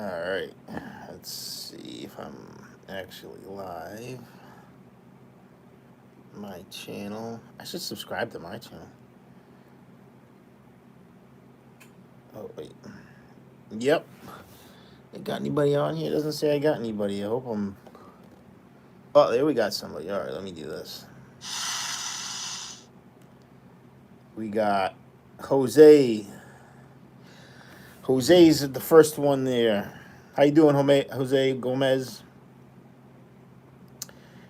Alright, let's see if I'm actually live. My channel. I should subscribe to my channel. Oh, wait. Yep. I got anybody on here? It doesn't say I got anybody. I hope I'm... Oh, there we got somebody. Alright, let me do this. We got Jose. Jose's the first one there. How you doing, Jose Gomez?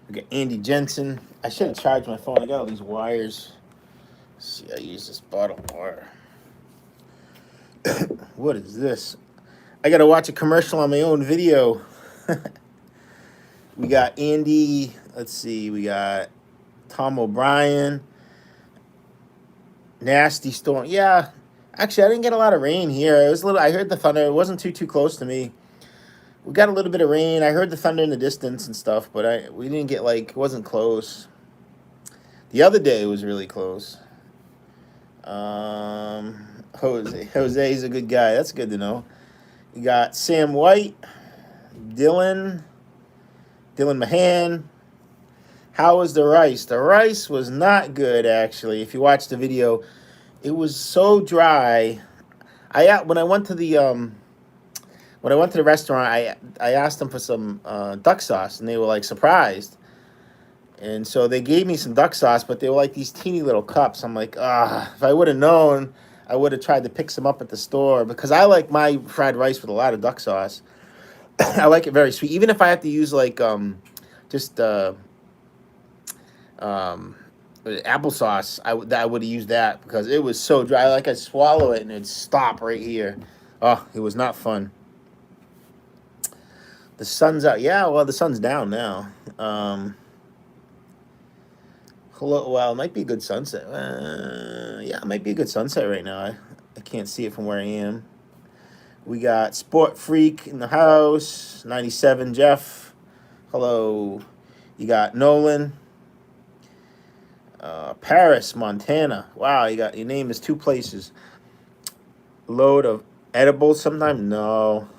We got Andy Jensen. I should have charged my phone. I got all these wires. Let's see, I use this bottle wire. What is this? I gotta watch a commercial on my own video. We got Andy. Let's see. We got Tom O'Brien. Nasty storm. Yeah. Actually, I didn't get a lot of rain here. It was a little. I heard the thunder. It wasn't too close to me. We got a little bit of rain. I heard the thunder in the distance and stuff, but we didn't get it wasn't close. The other day it was really close. Jose's a good guy. That's good to know. You got Sam White, Dylan Mahan. How was the rice? The rice was not good, actually. If you watch the video, it was so dry. When I went to the restaurant, I asked them for some duck sauce, and they were surprised. And so they gave me some duck sauce, but they were these teeny little cups. I'm like, if I would have known, I would have tried to pick some up at the store, because I like my fried rice with a lot of duck sauce. I like it very sweet. Even if I have to use applesauce, I would have used that, because it was so dry. I'd swallow it and it'd stop right here. Oh, it was not fun. The sun's out. Yeah, well, the sun's down now. Well, it might be a good sunset. Yeah, it might be a good sunset right now. I can't see it from where I am. We got Sport Freak in the house. 97 Jeff. Hello. You got Nolan. Paris, Montana. Wow, your name is two places. Load of edibles sometime? No.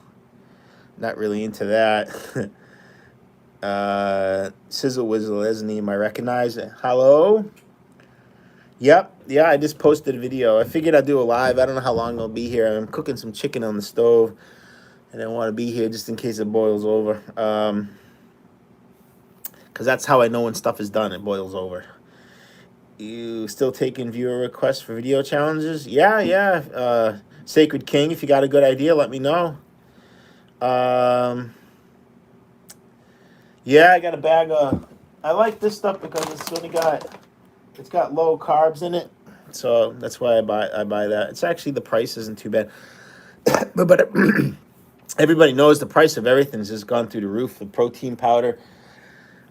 Not really into that. Sizzle Wizzle is a name I recognize. Hello? Yep. Yeah, I just posted a video. I figured I'd do a live. I don't know how long I'll be here. I'm cooking some chicken on the stove, and I want to be here just in case it boils over. Because that's how I know when stuff is done. It boils over. You still taking viewer requests for video challenges? Yeah. Sacred King, if you got a good idea, let me know. Yeah, I got a bag of... I like this stuff because it's got low carbs in it, so that's why I buy that. It's actually, the price isn't too bad, but everybody knows the price of everything's just gone through the roof. The protein powder.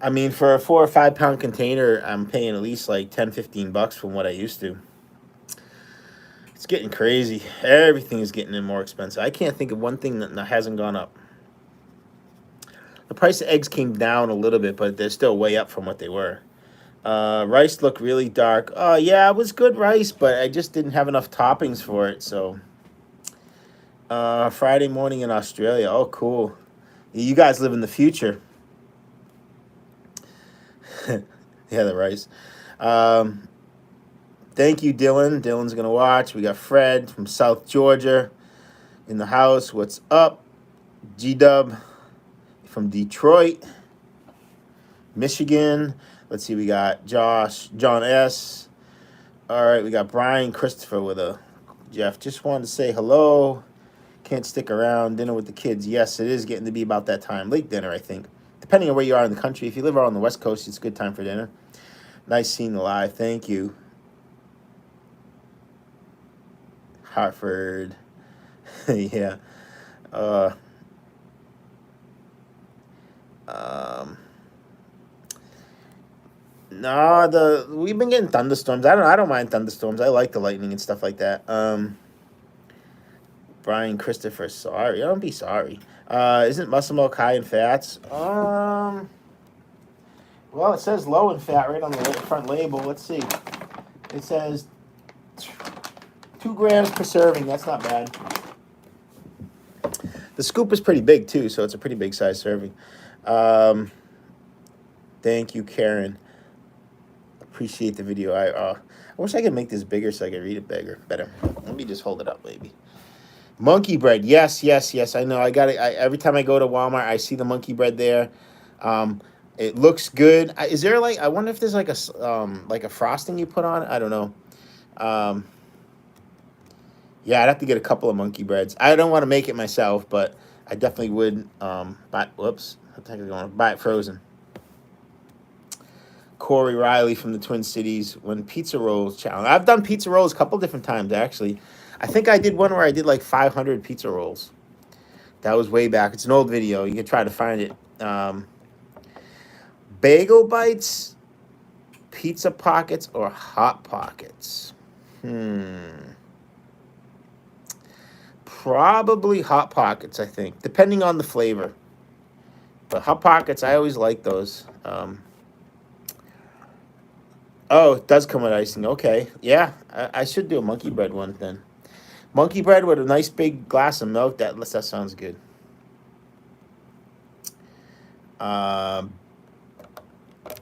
I mean, for a 4 or 5 pound container, I'm paying at least $10-15 from what I used to. It's getting crazy. Everything is getting more expensive. I can't think of one thing that hasn't gone up. The price of eggs came down a little bit, but they're still way up from what they were. Rice looked really dark. Oh, yeah, it was good rice, but I just didn't have enough toppings for it. So, Friday morning in Australia. Oh, cool. You guys live in the future. Yeah, the rice. Thank you, Dylan. Dylan's going to watch. We got Fred from South Georgia in the house. What's up? G-Dub from Detroit, Michigan. Let's see, we got John S. All right, we got Brian Christopher with a Jeff. Just wanted to say hello. Can't stick around. Dinner with the kids. Yes, it is getting to be about that time. Late dinner, I think. Depending on where you are in the country. If you live out on the West Coast, it's a good time for dinner. Nice seeing the live. Thank you. Hartford. Yeah. No, we've been getting thunderstorms. I don't mind thunderstorms. I like the lightning and stuff like that. Brian Christopher, sorry. Don't be sorry. Isn't muscle milk high in fats? Well, it says low in fat right on the front label. Let's see. It says 2 grams per serving. That's not bad. The scoop is pretty big too, so it's a pretty big size serving. Um, Thank you, Karen. Appreciate the video. I wish I could make this bigger so I could read it better. Let me just hold it up, maybe. Monkey bread. Yes, yes, yes. I know. I got it. Every time I go to Walmart, I see the monkey bread there. It looks good. Is there like? I wonder if there's like a frosting you put on. I don't know. Um, yeah, I'd have to get a couple of monkey breads. I don't want to make it myself, but I definitely would. Buy. Whoops. I think I'm going to buy it frozen. Corey Riley from the Twin Cities. When pizza rolls challenge. I've done pizza rolls a couple different times actually. I think I did one where I did like 500 pizza rolls. That was way back. It's an old video. You can try to find it. Bagel bites, pizza pockets, or hot pockets. Probably hot pockets, I think, depending on the flavor. But hot pockets, I always like those. Oh, it does come with icing. Okay. Yeah, I should do a monkey bread one then. Monkey bread with a nice big glass of milk. That sounds good.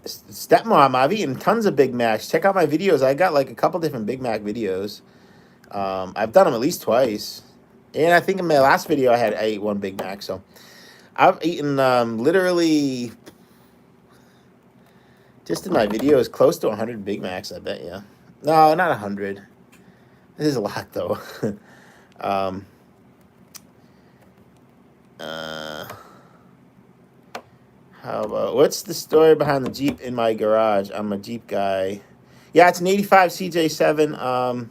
Stepmom, I've eaten tons of Big Macs. Check out my videos. I got like a couple different Big Mac videos. I've done them at least twice. And I think in my last video I ate one Big Mac. So I've eaten literally just in my videos close to 100 Big Macs, I bet you. No, not 100. This is a lot though. How about, what's the story behind the Jeep in my garage? I'm a Jeep guy. Yeah, it's an 85 CJ7.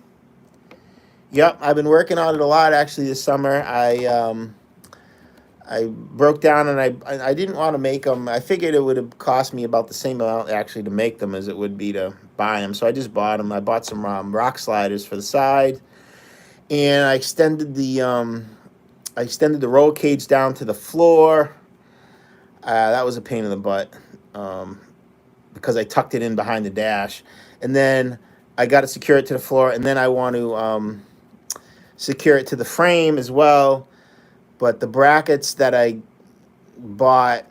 Yep, I've been working on it a lot actually this summer. I broke down and I didn't want to make them. I figured it would have cost me about the same amount actually to make them as it would be to buy them. So I just bought them. I bought some rock sliders for the side, and I extended the roll cage down to the floor. That was a pain in the butt because I tucked it in behind the dash. And then I got to secure it to the floor. And then I want to secure it to the frame as well. But the brackets that I bought,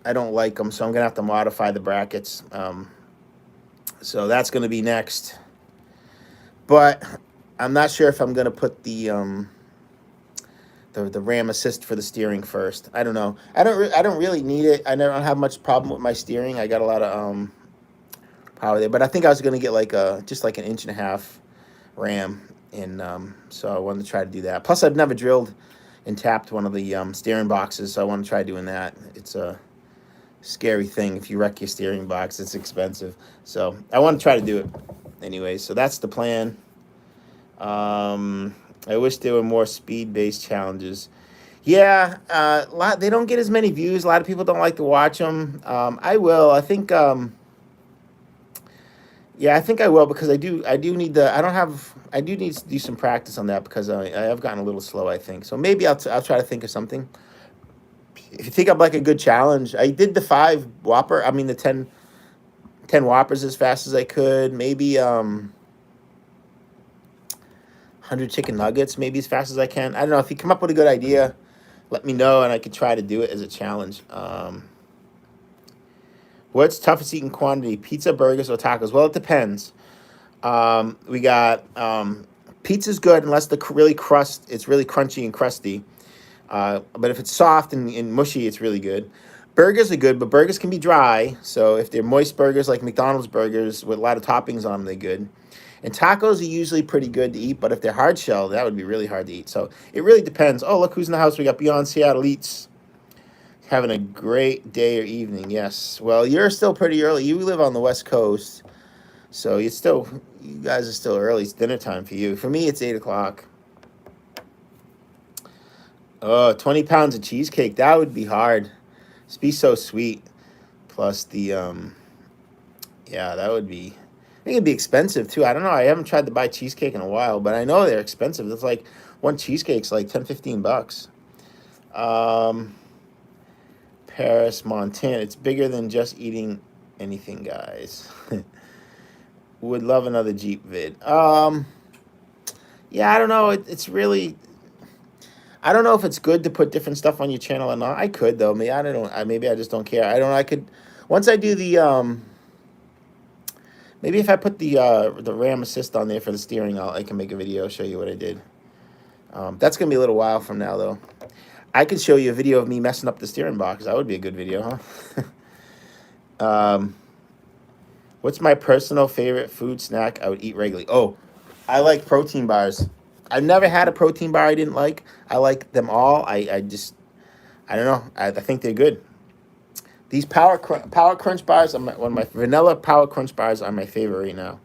I don't like them. So I'm going to have to modify the brackets. So that's going to be next. But I'm not sure if I'm going to put the RAM assist for the steering first. I don't know. I don't really need it. I don't have much problem with my steering. I got a lot of power there, but I think I was gonna get like just like an 1.5 inch RAM, and so I wanted to try to do that. Plus, I've never drilled and tapped one of the steering boxes, so I want to try doing that. It's a scary thing. If you wreck your steering box, it's expensive. So I want to try to do it anyway. So that's the plan. I wish there were more speed-based challenges. Yeah, they don't get as many views. A lot of people don't like to watch them. I will. I think. Yeah, I think I will because I do need the. I do need to do some practice on that because I have gotten a little slow. I think so. Maybe I'll try to think of something. If you think of like a good challenge, I did the 5 Whopper. I mean the 10 Whoppers as fast as I could. Maybe 100 chicken nuggets, maybe as fast as I can. I don't know. If you come up with a good idea, let me know, and I could try to do it as a challenge. What's toughest eating quantity, pizza, burgers, or tacos? Well, it depends. We got pizza's good unless it's really crunchy and crusty. But if it's soft and mushy, it's really good. Burgers are good, but burgers can be dry. So if they're moist burgers like McDonald's burgers with a lot of toppings on them, they're good. And tacos are usually pretty good to eat, but if they're hard shell, that would be really hard to eat. So it really depends. Oh, look who's in the house. We got Beyond Seattle Eats. Having a great day or evening. Yes. Well, you're still pretty early. You live on the West Coast. So you guys are still early. It's dinner time for you. For me, it's 8 o'clock. Oh, 20 pounds of cheesecake. That would be hard. It'd be so sweet. Plus the, yeah, that would be... I think it'd be expensive too. I don't know. I haven't tried to buy cheesecake in a while, but I know they're expensive. It's like one cheesecake's like $10-15. Paris, Montana. It's bigger than just eating anything, guys. Would love another Jeep vid. Yeah, I don't know. It's really. I don't know if it's good to put different stuff on your channel or not. I could though. Maybe I don't know. Maybe I just don't care. I don't know. I could once I do the maybe if I put the RAM assist on there for the steering, I can make a video show you what I did. That's gonna be a little while from now though. I could show you a video of me messing up the steering box. That would be a good video, huh? What's my personal favorite food snack I would eat regularly? Oh, I like protein bars. I've never had a protein bar I didn't like. I like them all. I just, I don't know. I think they're good. These Power Crunch bars, one of my vanilla Power Crunch bars are my favorite right now.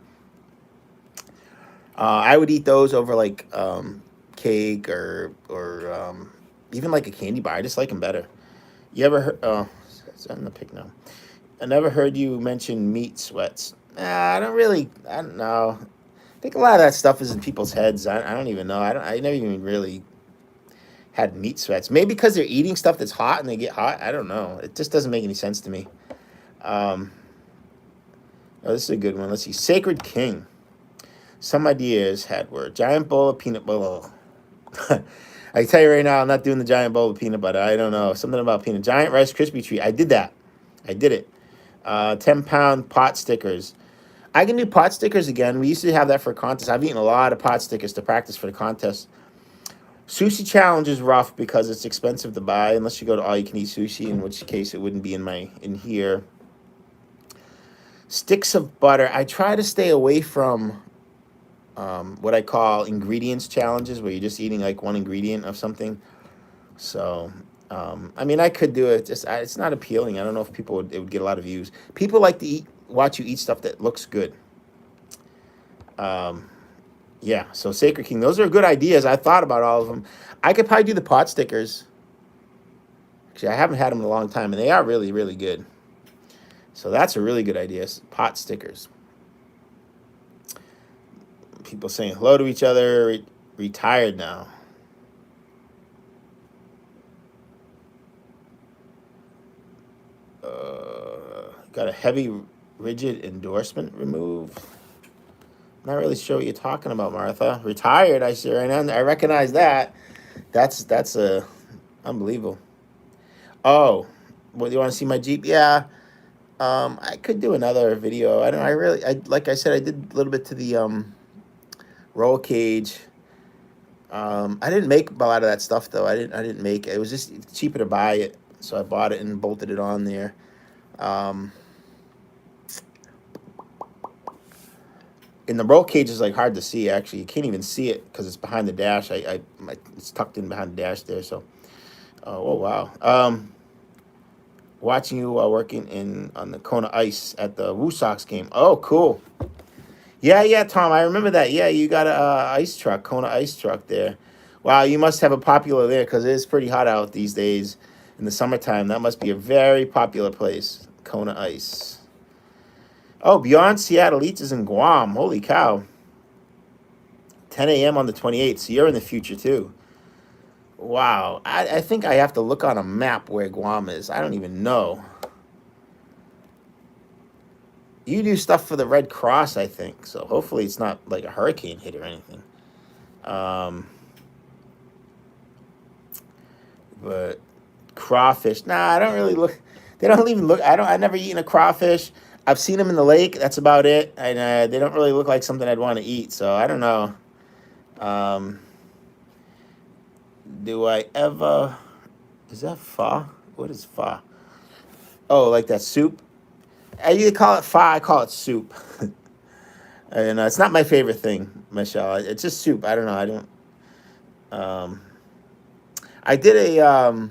I would eat those over like cake or even like a candy bar. I just like them better. You ever heard? Oh, it's on the pic now. I never heard you mention meat sweats. I don't really. I don't know. I think a lot of that stuff is in people's heads. I don't even know. I never even really had meat sweats. Maybe because they're eating stuff that's hot and they get hot. I don't know. It just doesn't make any sense to me. Oh, this is a good one. Let's see. Sacred King. Some ideas had were giant bowl of peanut butter. I can tell you right now, I'm not doing the giant bowl of peanut butter. I don't know. Something about peanut. Giant Rice Krispie treat. I did that. I did it. 10-pound pot stickers. I can do pot stickers again. We used to have that for a contest. I've eaten a lot of pot stickers to practice for the contest. Sushi challenge is rough because it's expensive to buy unless you go to all you can eat sushi, in which case it wouldn't be in here. Sticks of butter. I try to stay away from what I call ingredients challenges, where you're just eating like one ingredient of something. So, I mean, I could do it. Just it's not appealing. I don't know if it would get a lot of views. People like to watch you eat stuff that looks good. Yeah, so Sacred King. Those are good ideas. I thought about all of them. I could probably do the pot stickers. Actually, I haven't had them in a long time, and they are really, really good. So that's a really good idea. Pot stickers. People saying hello to each other. Retired now. Got a heavy, rigid endorsement remove. Not really sure what you're talking about, Martha. Retired, I see right now. I recognize that. That's unbelievable. Oh, what, you want to see my Jeep? Yeah. I could do another video. I don't. Like I said, I did a little bit to the roll cage. I didn't make a lot of that stuff though. I didn't make it. It was just cheaper to buy it, so I bought it and bolted it on there. And the roll cage is like hard to see. Actually, you can't even see it because it's behind the dash. It's tucked in behind the dash there. So, oh wow. Watching you while working on the Kona Ice at the Woo Sox game. Oh, cool. Yeah, Tom, I remember that. Yeah, you got a ice truck, Kona ice truck there. Wow, you must have a popular there because it is pretty hot out these days in the summertime. That must be a very popular place, Kona Ice. Oh, Beyond Seattle Eats is in Guam. Holy cow. 10 a.m. on the 28th, so you're in the future too. Wow, I think I have to look on a map where Guam is. I don't even know. You do stuff for the Red Cross, I think. So hopefully it's not like a hurricane hit or anything. But crawfish. Nah, I don't really look. They don't even look. I never eaten a crawfish. I've seen them in the lake. That's about it. And they don't really look like something I'd want to eat. So I don't know. Do I ever... Is that pho? What is pho? Oh, like that soup? I either call it pho, I call it soup. And it's not my favorite thing, Michelle. It's just soup. I don't know. I don't... I did a...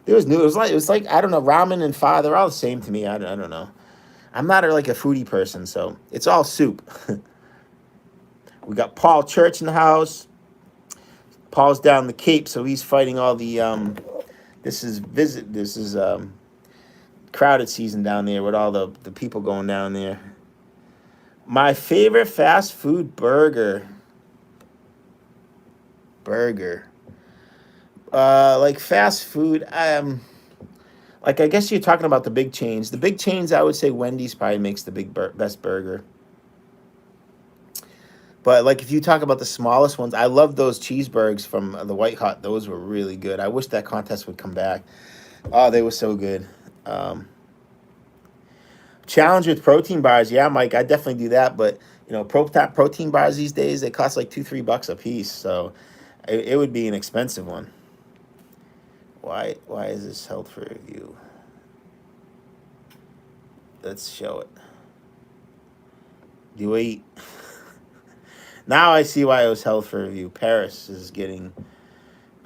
It was new. It was like I don't know, ramen and pho. They're all the same to me. I don't know. I'm not like a foodie person, so it's all soup. We got Paul Church in the house. Paul's down the Cape, so he's fighting all the this is crowded season down there with all the people going down there. My favorite fast food burger. Like fast food, like I guess you're talking about the big chains. The big chains, I would say Wendy's probably makes the best burger. But like if you talk about the smallest ones, I love those cheeseburgers from the White Hut. Those were really good. I wish that contest would come back. Oh, they were so good. Um, Challenge with protein bars, yeah, Mike, I definitely do that. But protein bars these days they cost like $2-3 a piece, so it would be an expensive one. Why is this held for review? Let's show it. Do we eat? Now I see why it was held for review. Paris is getting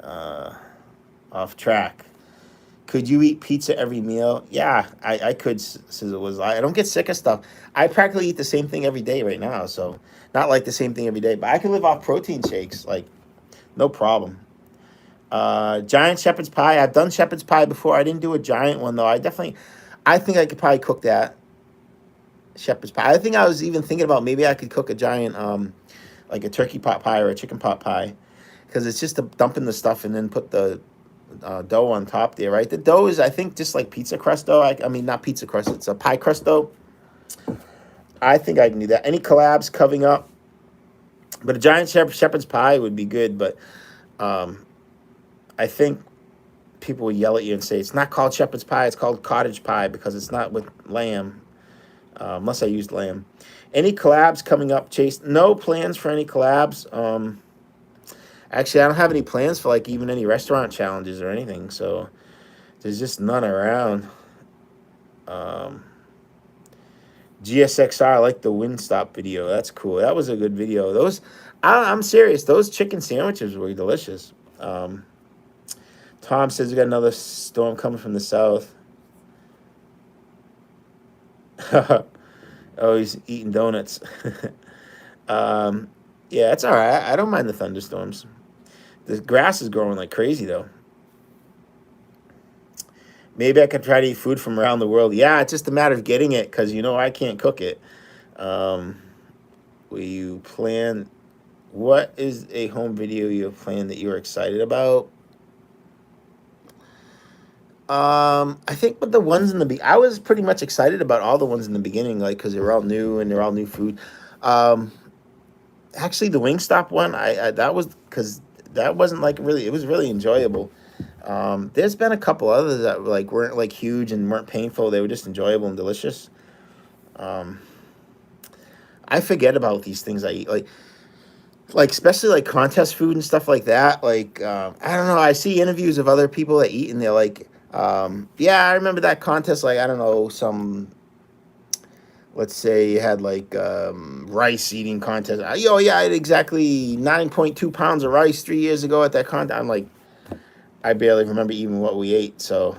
off track. Could you eat pizza every meal? Yeah, I could. Since it was, I don't get sick of stuff. I practically eat the same thing every day right now. So not like the same thing every day, but I can live off protein shakes, like no problem. Giant shepherd's pie. I've done shepherd's pie before. I didn't do a giant one though. I think I could probably cook that shepherd's pie. I think I was even thinking about maybe I could cook a giant, like a turkey pot pie or a chicken pot pie, because it's just dump in the stuff and then put the dough on top there, right? The dough is, I think, just like pizza crust dough. I mean, not pizza crust. It's a pie crust dough. I think I can do that. Any collabs coming up? But a giant shepherd's pie would be good, but I think people would yell at you and say, it's not called shepherd's pie, it's called cottage pie because it's not with lamb, unless I used lamb. Any collabs coming up, Chase? No plans for any collabs. Actually, I don't have any plans for like even any restaurant challenges or anything, so there's just none around. GSXR, I like the Wingstop video. That's cool. That was a good video. I'm serious. Those chicken sandwiches were delicious. Tom says we got another storm coming from the south. Oh, he's eating donuts. Yeah, it's all right. I don't mind the thunderstorms. The grass is growing like crazy, though. Maybe I could try to eat food from around the world. Yeah, it's just a matter of getting it because, I can't cook it. Will you plan? What is a home video you have planned that you're excited about? I think with the ones in I was pretty much excited about all the ones in the beginning, like because they were all new and they're all new food. Actually, the Wingstop one, I that was because that wasn't like really. It was really enjoyable. There's been a couple others that weren't like huge and weren't painful. They were just enjoyable and delicious. I forget about these things I eat, like especially like contest food and stuff like that. Like I don't know. I see interviews of other people that eat and they're like, yeah, I remember that contest. Like I don't know, let's say you had like rice eating contest. Yeah, I had exactly 9.2 pounds of rice 3 years ago at that contest. I'm like, I barely remember even what we ate. So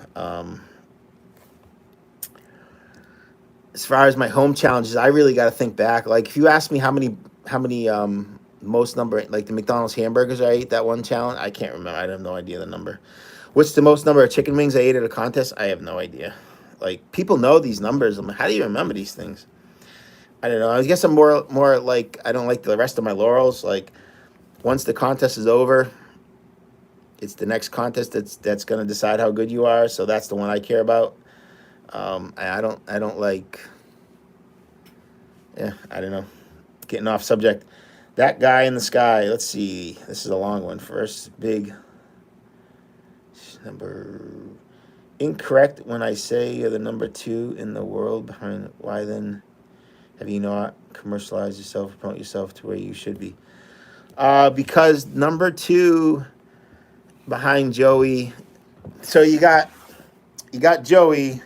as far as my home challenges, I really got to think back. Like if you ask me how many most number, like the McDonald's hamburgers I ate that one challenge, I can't remember. I have no idea the number. What's the most number of chicken wings I ate at a contest? I have no idea. Like people know these numbers. I'm like, how do you remember these things? I don't know. I guess I'm more like I don't like the rest of my laurels. Like once the contest is over, it's the next contest that's going to decide how good you are. So that's the one I care about. I don't like. Yeah, I don't know. Getting off subject. That guy in the sky. Let's see. This is a long one. First big number. Incorrect when I say you're the number 2 in the world behind. Why then have you not commercialized yourself, promote yourself to where you should be? Because number 2 behind Joey. So you got Joey,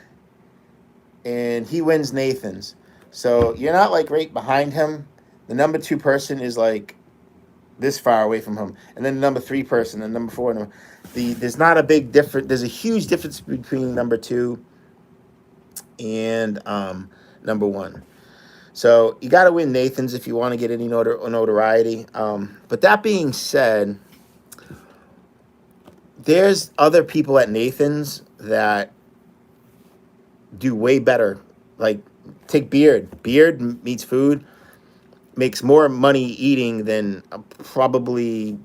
and he wins Nathan's. So you're not like right behind him. The number 2 person is like this far away from him, and then the number 3 person, and number 4. There's not a big difference. There's a huge difference between number 2 and number 1. So you got to win Nathan's if you want to get any notoriety. But that being said, there's other people at Nathan's that do way better. Like take Beard. Beard meets food. Makes more money eating than probably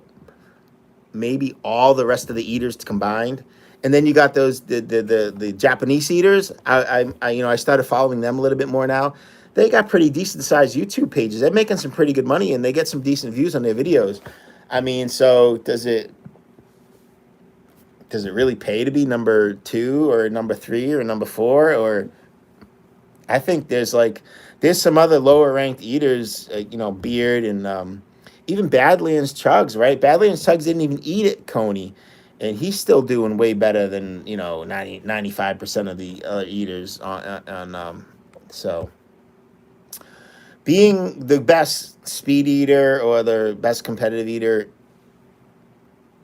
maybe all the rest of the eaters combined. And then you got those the Japanese eaters. I started following them a little bit more now. they got pretty decent sized YouTube pages. They're making some pretty good money, and they get some decent views on their videos. I mean, so does it really pay to be number 2 or number 3 or number 4? Or I think there's some other lower ranked eaters, Beard and even Badlands Chugs, right? Badlands Chugs didn't even eat at Coney, and he's still doing way better than 95% of the other eaters on so being the best speed eater or the best competitive eater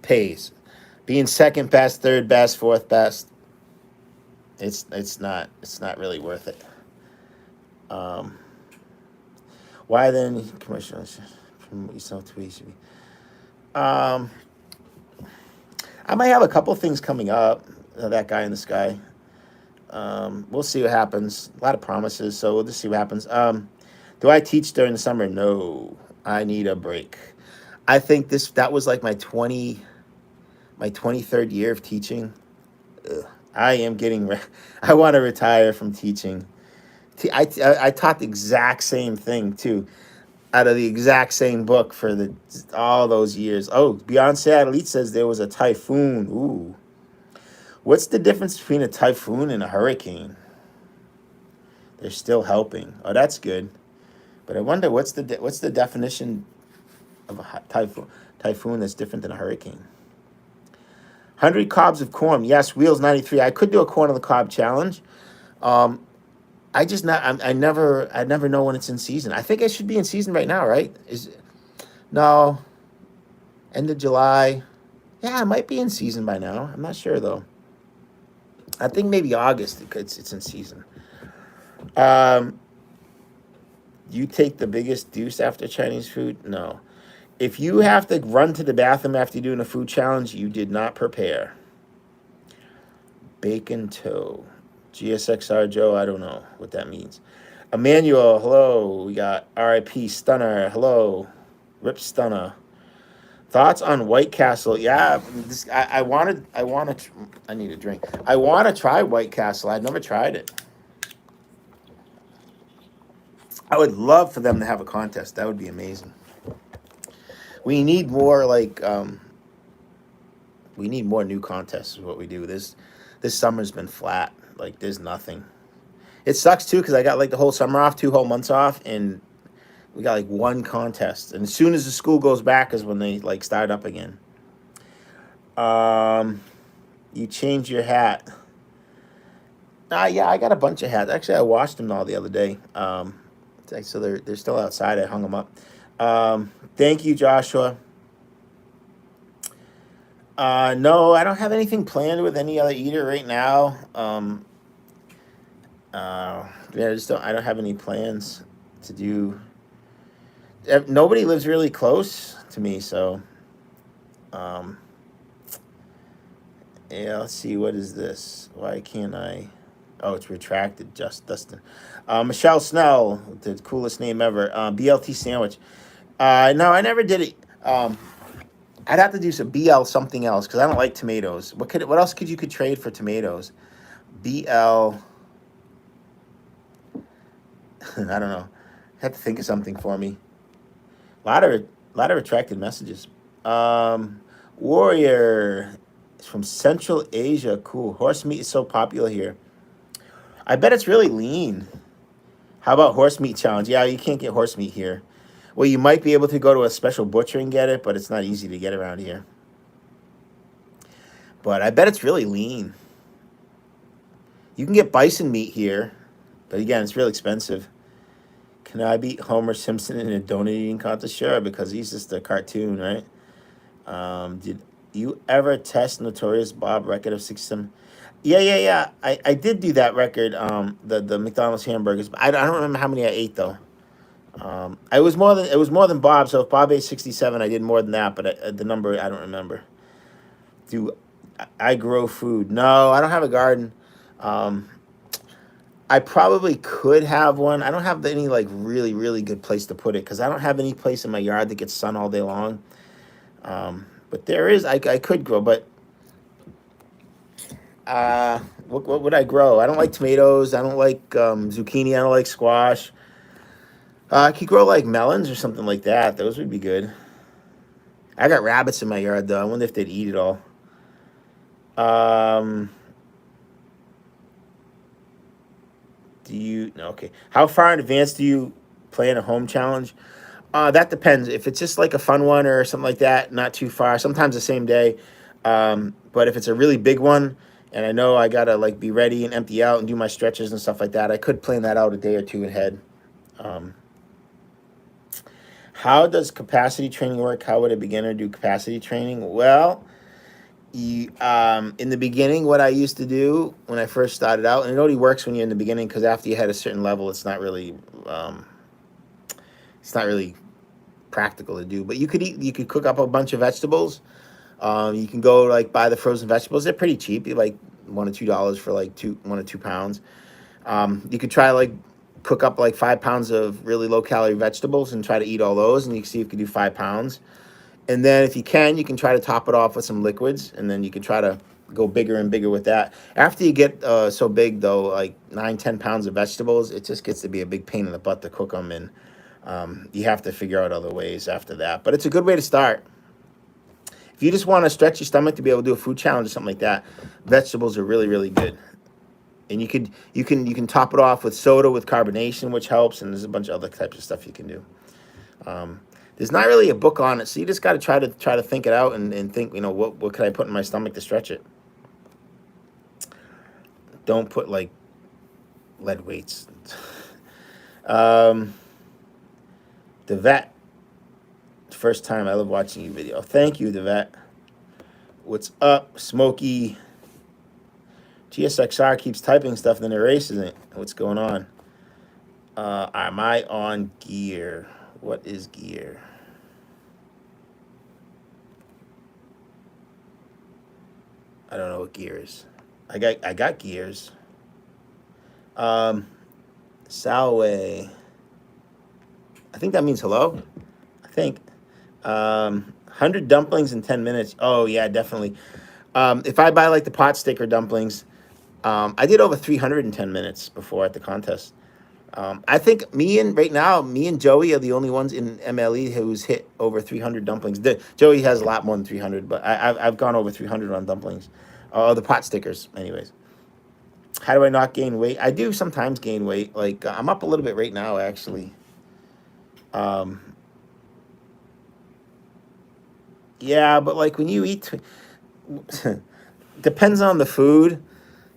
pays. Being second best, third best, fourth best, it's not really worth it. Why then commercials promote yourself to each? I might have a couple things coming up. That guy in the sky. We'll see what happens. A lot of promises, so we'll just see what happens. Do I teach during the summer? No, I need a break. I think that was like my 23rd year of teaching. I am getting. I want to retire from teaching. I taught the exact same thing too, out of the exact same book for all those years. Oh, Beyonce Elite says there was a typhoon. Ooh, what's the difference between a typhoon and a hurricane? They're still helping. Oh, that's good. But I wonder what's the definition of a typhoon that's different than a hurricane. 100 cobs of corn. Yes, Wheels 93. I could do a corn on the cob challenge. I never know when it's in season. I think it should be in season right now, right? No, end of July. Yeah, it might be in season by now. I'm not sure though. I think maybe August it's in season. You take the biggest deuce after Chinese food? No. If you have to run to the bathroom after you're doing a food challenge, you did not prepare. Bacon toe. GSXR Joe, I don't know what that means. Emmanuel, hello. We got RIP Stunner, hello. Rip Stunner. Thoughts on White Castle? Yeah, I need a drink. I want to try White Castle. I've never tried it. I would love for them to have a contest. That would be amazing. We need more we need more new contests is what we do. This summer's been flat. Like there's nothing. It sucks too because I got like the whole summer off, 2 whole months off, and we got like 1 contest. And as soon as the school goes back is when they like start up again. You change your hat. Yeah, I got a bunch of hats. Actually, I washed them all the other day. So they're still outside. I hung them up. Thank you, Joshua. No, I don't have anything planned with any other eater right now. I don't have any plans to do. Nobody lives really close to me, so. Yeah, let's see. What is this? Why can't I? Oh, it's retracted. Just Dustin. Michelle Snell, the coolest name ever. BLT sandwich. No, I never did it. I'd have to do some BL something else because I don't like tomatoes. What else could you trade for tomatoes? BL. I don't know. I have to think of something for me. A lot of retracted messages. Warrior is from Central Asia. Cool. Horse meat is so popular here. I bet it's really lean. How about horse meat challenge? Yeah, you can't get horse meat here. Well, you might be able to go to a special butcher and get it, but it's not easy to get around here. But I bet it's really lean. You can get bison meat here, but again, it's real expensive. Can I beat Homer Simpson in a donut eating contest? Sure, because he's just a cartoon, right? Did you ever test Notorious Bob record of 67? Yeah. I did do that record, the McDonald's hamburgers. I don't remember how many I ate though. It was more than Bob. So if Bob ate 67, I did more than that. But the number I don't remember. Do I grow food? No, I don't have a garden. I probably could have one. I don't have any like really really good place to put it because I don't have any place in my yard that gets sun all day long. But there is. I could grow, but. What would I grow? I don't like tomatoes. I don't like zucchini. I don't like squash. I could grow like melons or something like that. Those would be good. I got rabbits in my yard though. I wonder if they'd eat it all. Um, do you no, okay? How far in advance do you plan a home challenge? That depends. If it's just like a fun one or something like that, not too far. Sometimes the same day. But if it's a really big one, and I know I gotta like be ready and empty out and do my stretches and stuff like that, I could plan that out a day or two ahead. Um, how does capacity training work? How would a beginner do capacity training? Well, in the beginning, what I used to do when I first started out, and it only works when you're in the beginning because after you hit a certain level, um, it's not really practical to do. But you could cook up a bunch of vegetables. You can go like buy the frozen vegetables. They're pretty cheap. You like $1 or $2 for like 1 or 2 pounds. You could try like cook up like 5 pounds of really low calorie vegetables and try to eat all those, and you can see if you can do 5 pounds. And then if you can try to top it off with some liquids, and then you can try to go bigger and bigger with that. After you get so big though, like 9, 10 pounds of vegetables, it just gets to be a big pain in the butt to cook them, and you have to figure out other ways after that. But it's a good way to start. If you just want to stretch your stomach to be able to do a food challenge or something like that, vegetables are really, really good. And you can top it off with soda with carbonation, which helps, and there's a bunch of other types of stuff you can do. Um, there's not really a book on it, so you just got to try to think it out and think, what could I put in my stomach to stretch it? Don't put like lead weights. um, the vet. First time I love watching your video. Thank you, the vet. What's up, Smokey? GSXR keeps typing stuff and then erases it. What's going on? Am I on gear? What is gear? I don't know what gear is. I got gears. Salway. I think that means hello. I think. 100 dumplings in 10 minutes. Oh yeah, definitely. If I buy like the pot sticker dumplings, I did over 300 in 10 minutes before at the contest. I think me and Joey are the only ones in MLE who's hit over 300 dumplings. Joey has a lot more than 300, but I've gone over 300 on dumplings. The pot stickers, anyways. How do I not gain weight? I do sometimes gain weight. Like I'm up a little bit right now, actually. Um, yeah, but like when you eat, depends on the food.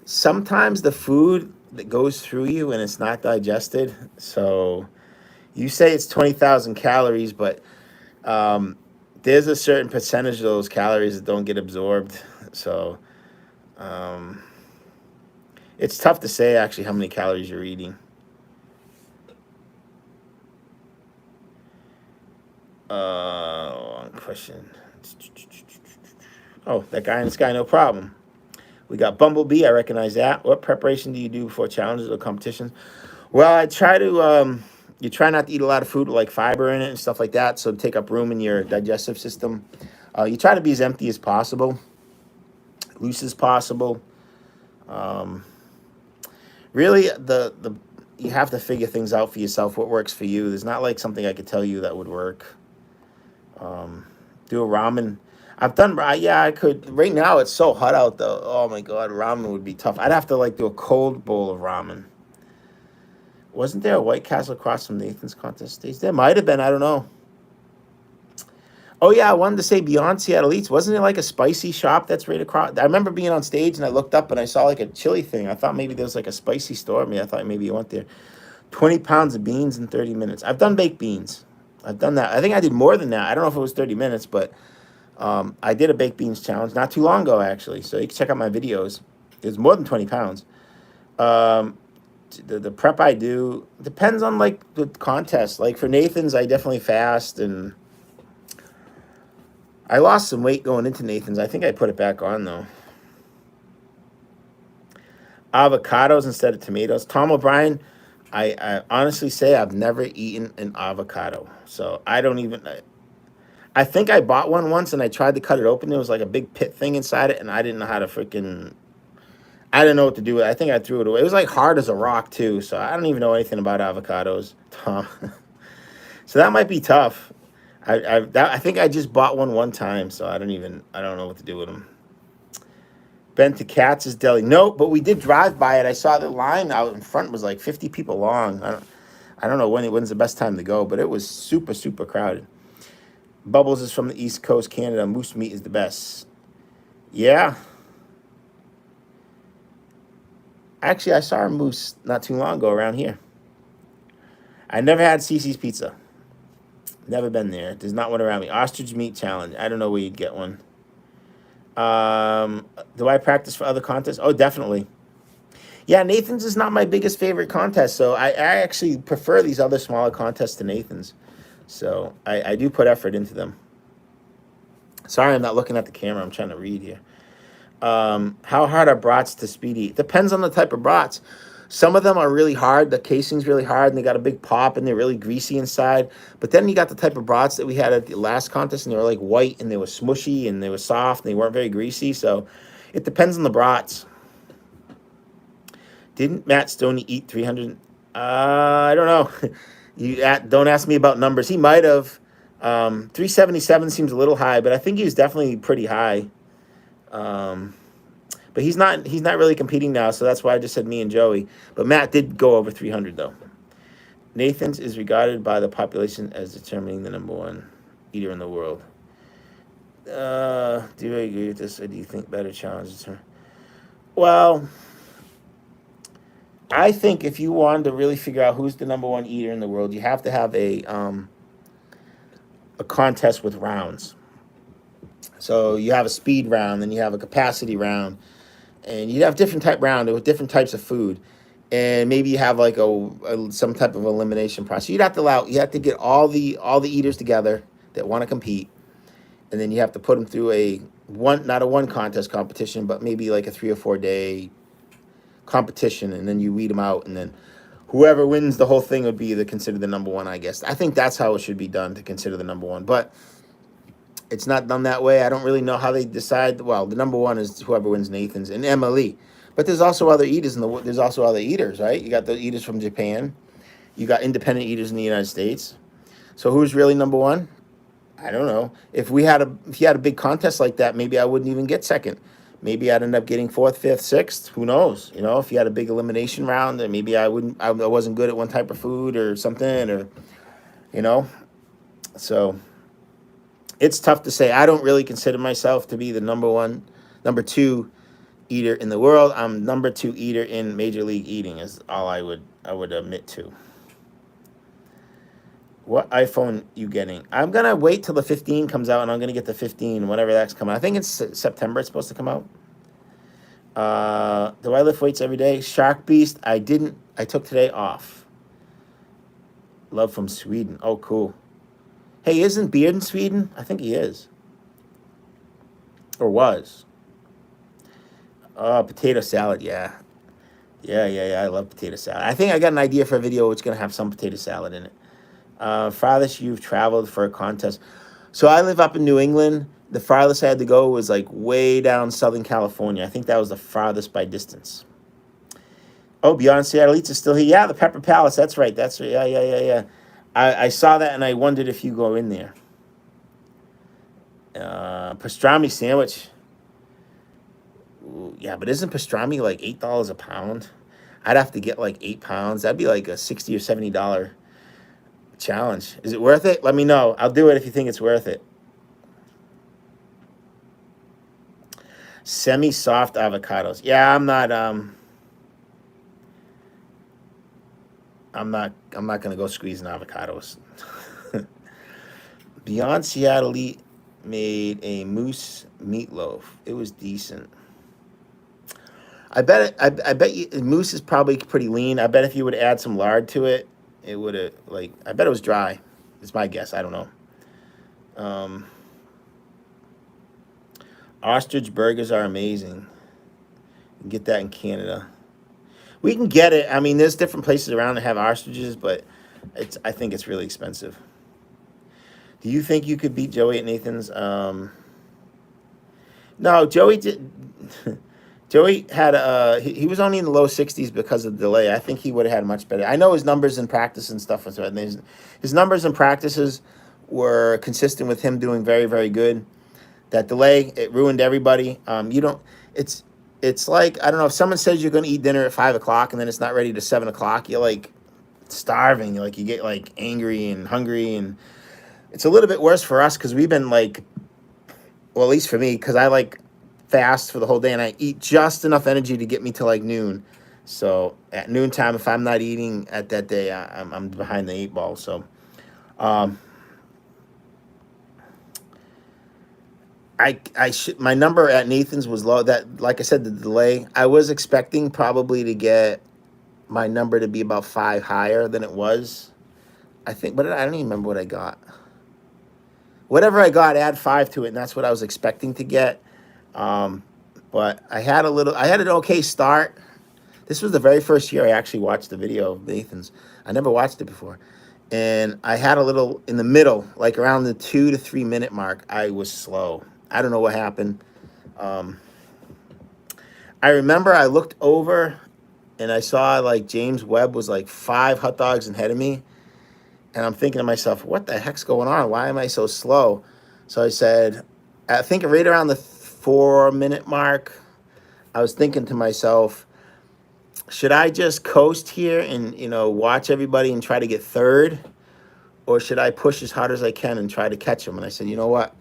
Sometimes the food that goes through you and it's not digested. So you say it's 20,000 calories, but there's a certain percentage of those calories that don't get absorbed. So it's tough to say actually how many calories you're eating. Question. Oh, that guy in the sky, no problem. We got Bumblebee. I recognize that. What preparation do you do before challenges or competitions? Well, I try to. You try not to eat a lot of food with like fiber in it and stuff like that, so take up room in your digestive system. You try to be as empty as possible, loose as possible. Um, really, the you have to figure things out for yourself. What works for you? There's not like something I could tell you that would work. Do a ramen. I've done, yeah, I could. Right now, it's so hot out though. Oh my God, ramen would be tough. I'd have to like do a cold bowl of ramen. Wasn't there a White Castle across from Nathan's contest stage? There might have been. I don't know. Oh yeah, I wanted to say Beyond Seattle Eats. Wasn't it like a spicy shop that's right across? I remember being on stage and I looked up and I saw like a chili thing. I thought maybe there was like a spicy store. I thought maybe you went there. 20 pounds of beans in 30 minutes. I've done baked beans. I've done that. I think I did more than that. I don't know if it was 30 minutes, but I did a baked beans challenge not too long ago, actually. So you can check out my videos. It was more than 20 pounds. The prep I do depends on like the contest. Like for Nathan's, I definitely fast, and I lost some weight going into Nathan's. I think I put it back on though. Avocados instead of tomatoes. Tom O'Brien, I honestly say I've never eaten an avocado, so I don't even. I think I bought one once and I tried to cut it open. There was like a big pit thing inside it, and I didn't know how to freaking. I didn't know what to do with it. I think I threw it away. It was like hard as a rock too, so I don't even know anything about avocados, Tom. So that might be tough. I think I just bought one time, so I don't know what to do with them. Been to Katz's Deli. No, but we did drive by it. I saw the line out in front was like 50 people long. I don't know when's the best time to go, but it was super, super crowded. Bubbles is from the East Coast, Canada. Moose meat is the best. Yeah. Actually, I saw a moose not too long ago around here. I never had Cece's Pizza. Never been there. There's not one around me. Ostrich meat challenge. I don't know where you'd get one. Do I practice for other contests? Oh, definitely. Yeah, Nathan's is not my biggest favorite contest, so I actually prefer these other smaller contests to Nathan's. So I do put effort into them. Sorry, I'm not looking at the camera. I'm trying to read here. How hard are brats to speed eat? Depends on the type of brats. Some of them are really hard. The casing's really hard, and they got a big pop, and they're really greasy inside. But then you got the type of brats that we had at the last contest, and they were like white, and they were smushy, and they were soft, and they weren't very greasy. So it depends on the brats. Didn't Matt Stoney eat 300? I don't know. Don't ask me about numbers. He might have. 377 seems a little high, but I think he was definitely pretty high. But he's not really competing now, so that's why I just said me and Joey. But Matt did go over 300 though. Nathan's is regarded by the population as determining the #1 eater in the world. Do you agree with this, or do you think better challenges are? Well, I think if you wanted to really figure out who's the #1 eater in the world, you have to have a contest with rounds. So you have a speed round, then you have a capacity round, and you have different type round with different types of food, and maybe you have like some type of elimination process. You have to get all the eaters together that want to compete, and then you have to put them through not a one contest competition, but maybe like a 3 or 4 day competition, and then you weed them out, and then whoever wins the whole thing would be considered the #1, I guess. I think that's how it should be done, to consider the #1, but it's not done that way. I don't really know how they decide. Well, the #1 is whoever wins Nathan's and MLE. But there's also other eaters there's also other eaters, right? You got the eaters from Japan. You got independent eaters in the United States. So who's really #1? I don't know. If you had a big contest like that, maybe I wouldn't even get second. Maybe I'd end up getting 4th, 5th, 6th. Who knows? If you had a big elimination round, then maybe I wasn't good at one type of food or something, or So it's tough to say. I don't really consider myself to be the #2 eater in the world. I'm #2 eater in Major League Eating is all I would admit to. What iPhone you getting? I'm gonna wait till the 15 comes out, and I'm gonna get the 15, whatever that's coming. I think it's September. It's supposed to come out. Do I lift weights every day? Shark Beast. I didn't. I took today off. Love from Sweden. Oh, cool. Hey, isn't Beard in Sweden? I think he is. Or was. Potato salad, yeah. Yeah. I love potato salad. I think I got an idea for a video which is going to have some potato salad in it. Farthest you've traveled for a contest. So I live up in New England. The farthest I had to go was like way down Southern California. I think that was the farthest by distance. Oh, Beyond Seattle Eats is still here. Yeah, the Pepper Palace. That's right. Yeah. I saw that, and I wondered if you go in there. Pastrami sandwich. Ooh, yeah, but isn't pastrami like $8 a pound? I'd have to get like 8 pounds. That'd be like a $60 or $70 challenge. Is it worth it? Let me know. I'll do it if you think it's worth it. Semi-soft avocados. Yeah, I'm not gonna go squeezing avocados. Beyond Seattle made a moose meatloaf. It was decent. I bet moose is probably pretty lean. I bet if you would add some lard to it, it would have I bet it was dry. It's my guess. I don't know. Ostrich burgers are amazing. You can get that in Canada. We can get it. I mean, there's different places around that have ostriches, but I think it's really expensive. Do you think you could beat Joey at Nathan's? No, Joey Joey had he was only in the low 60s because of the delay. I think he would have had much better. I know his numbers in practice and stuff was right. His numbers in practices were consistent with him doing very, very good. That delay, it ruined everybody. You don't. It's it's like, I don't know, if someone says you're going to eat dinner at 5 o'clock and then it's not ready to 7 o'clock. You're like starving. You're like, you get like angry and hungry, and it's a little bit worse for us because we've been like, well, at least for me, because I like fast for the whole day and I eat just enough energy to get me to like noon. So at noontime, if I'm not eating at that day, I'm behind the 8 ball. So um, my number at Nathan's was low. That, like I said, the delay. I was expecting probably to get my number to be about 5 higher than it was. I think, but I don't even remember what I got. Whatever I got, add 5 to it, and that's what I was expecting to get. Um, but I had an okay start. This was the very first year I actually watched the video of Nathan's. I never watched it before. And I had a little in the middle, like around the 2 to 3 minute mark, I was slow. I don't know what happened. Um, I remember I looked over and I saw like James Webb was like 5 hot dogs ahead of me. And I'm thinking to myself, what the heck's going on? Why am I so slow? So I said, I think right around the 4 minute mark, I was thinking to myself, should I just coast here and, watch everybody and try to get third? Or should I push as hard as I can and try to catch him? And I said, you know what?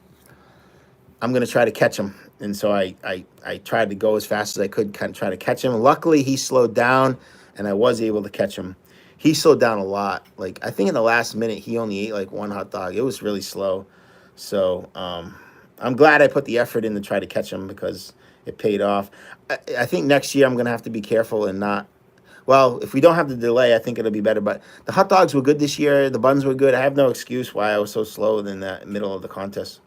I'm going to try to catch him. And so I tried to go as fast as I could, kind of try to catch him. Luckily, he slowed down, and I was able to catch him. He slowed down a lot. Like, I think in the last minute, he only ate like 1 hot dog. It was really slow. So I'm glad I put the effort in to try to catch him because it paid off. I think next year I'm going to have to be careful and not. Well, if we don't have the delay, I think it'll be better. But the hot dogs were good this year. The buns were good. I have no excuse why I was so slow in the middle of the contest.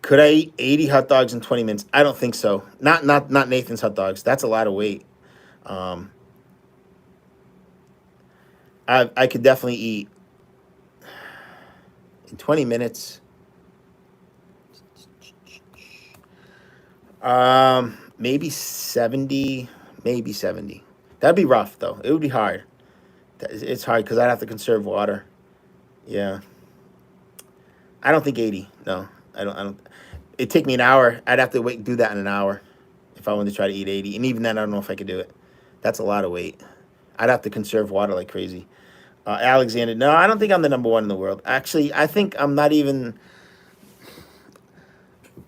Could I eat 80 hot dogs in 20 minutes? I don't think so. Not Nathan's hot dogs. That's a lot of weight. Um, I could definitely eat in 20 minutes. Maybe 70. Maybe 70. That'd be rough, though. It would be hard. It's hard because I'd have to conserve water. Yeah. I don't think 80. No, I don't. It'd take me an hour. I'd have to wait and do that in an hour if I wanted to try to eat 80. And even then, I don't know if I could do it. That's a lot of weight. I'd have to conserve water like crazy. Alexander, no, I don't think I'm the number 1 in the world. Actually, I think I'm not even.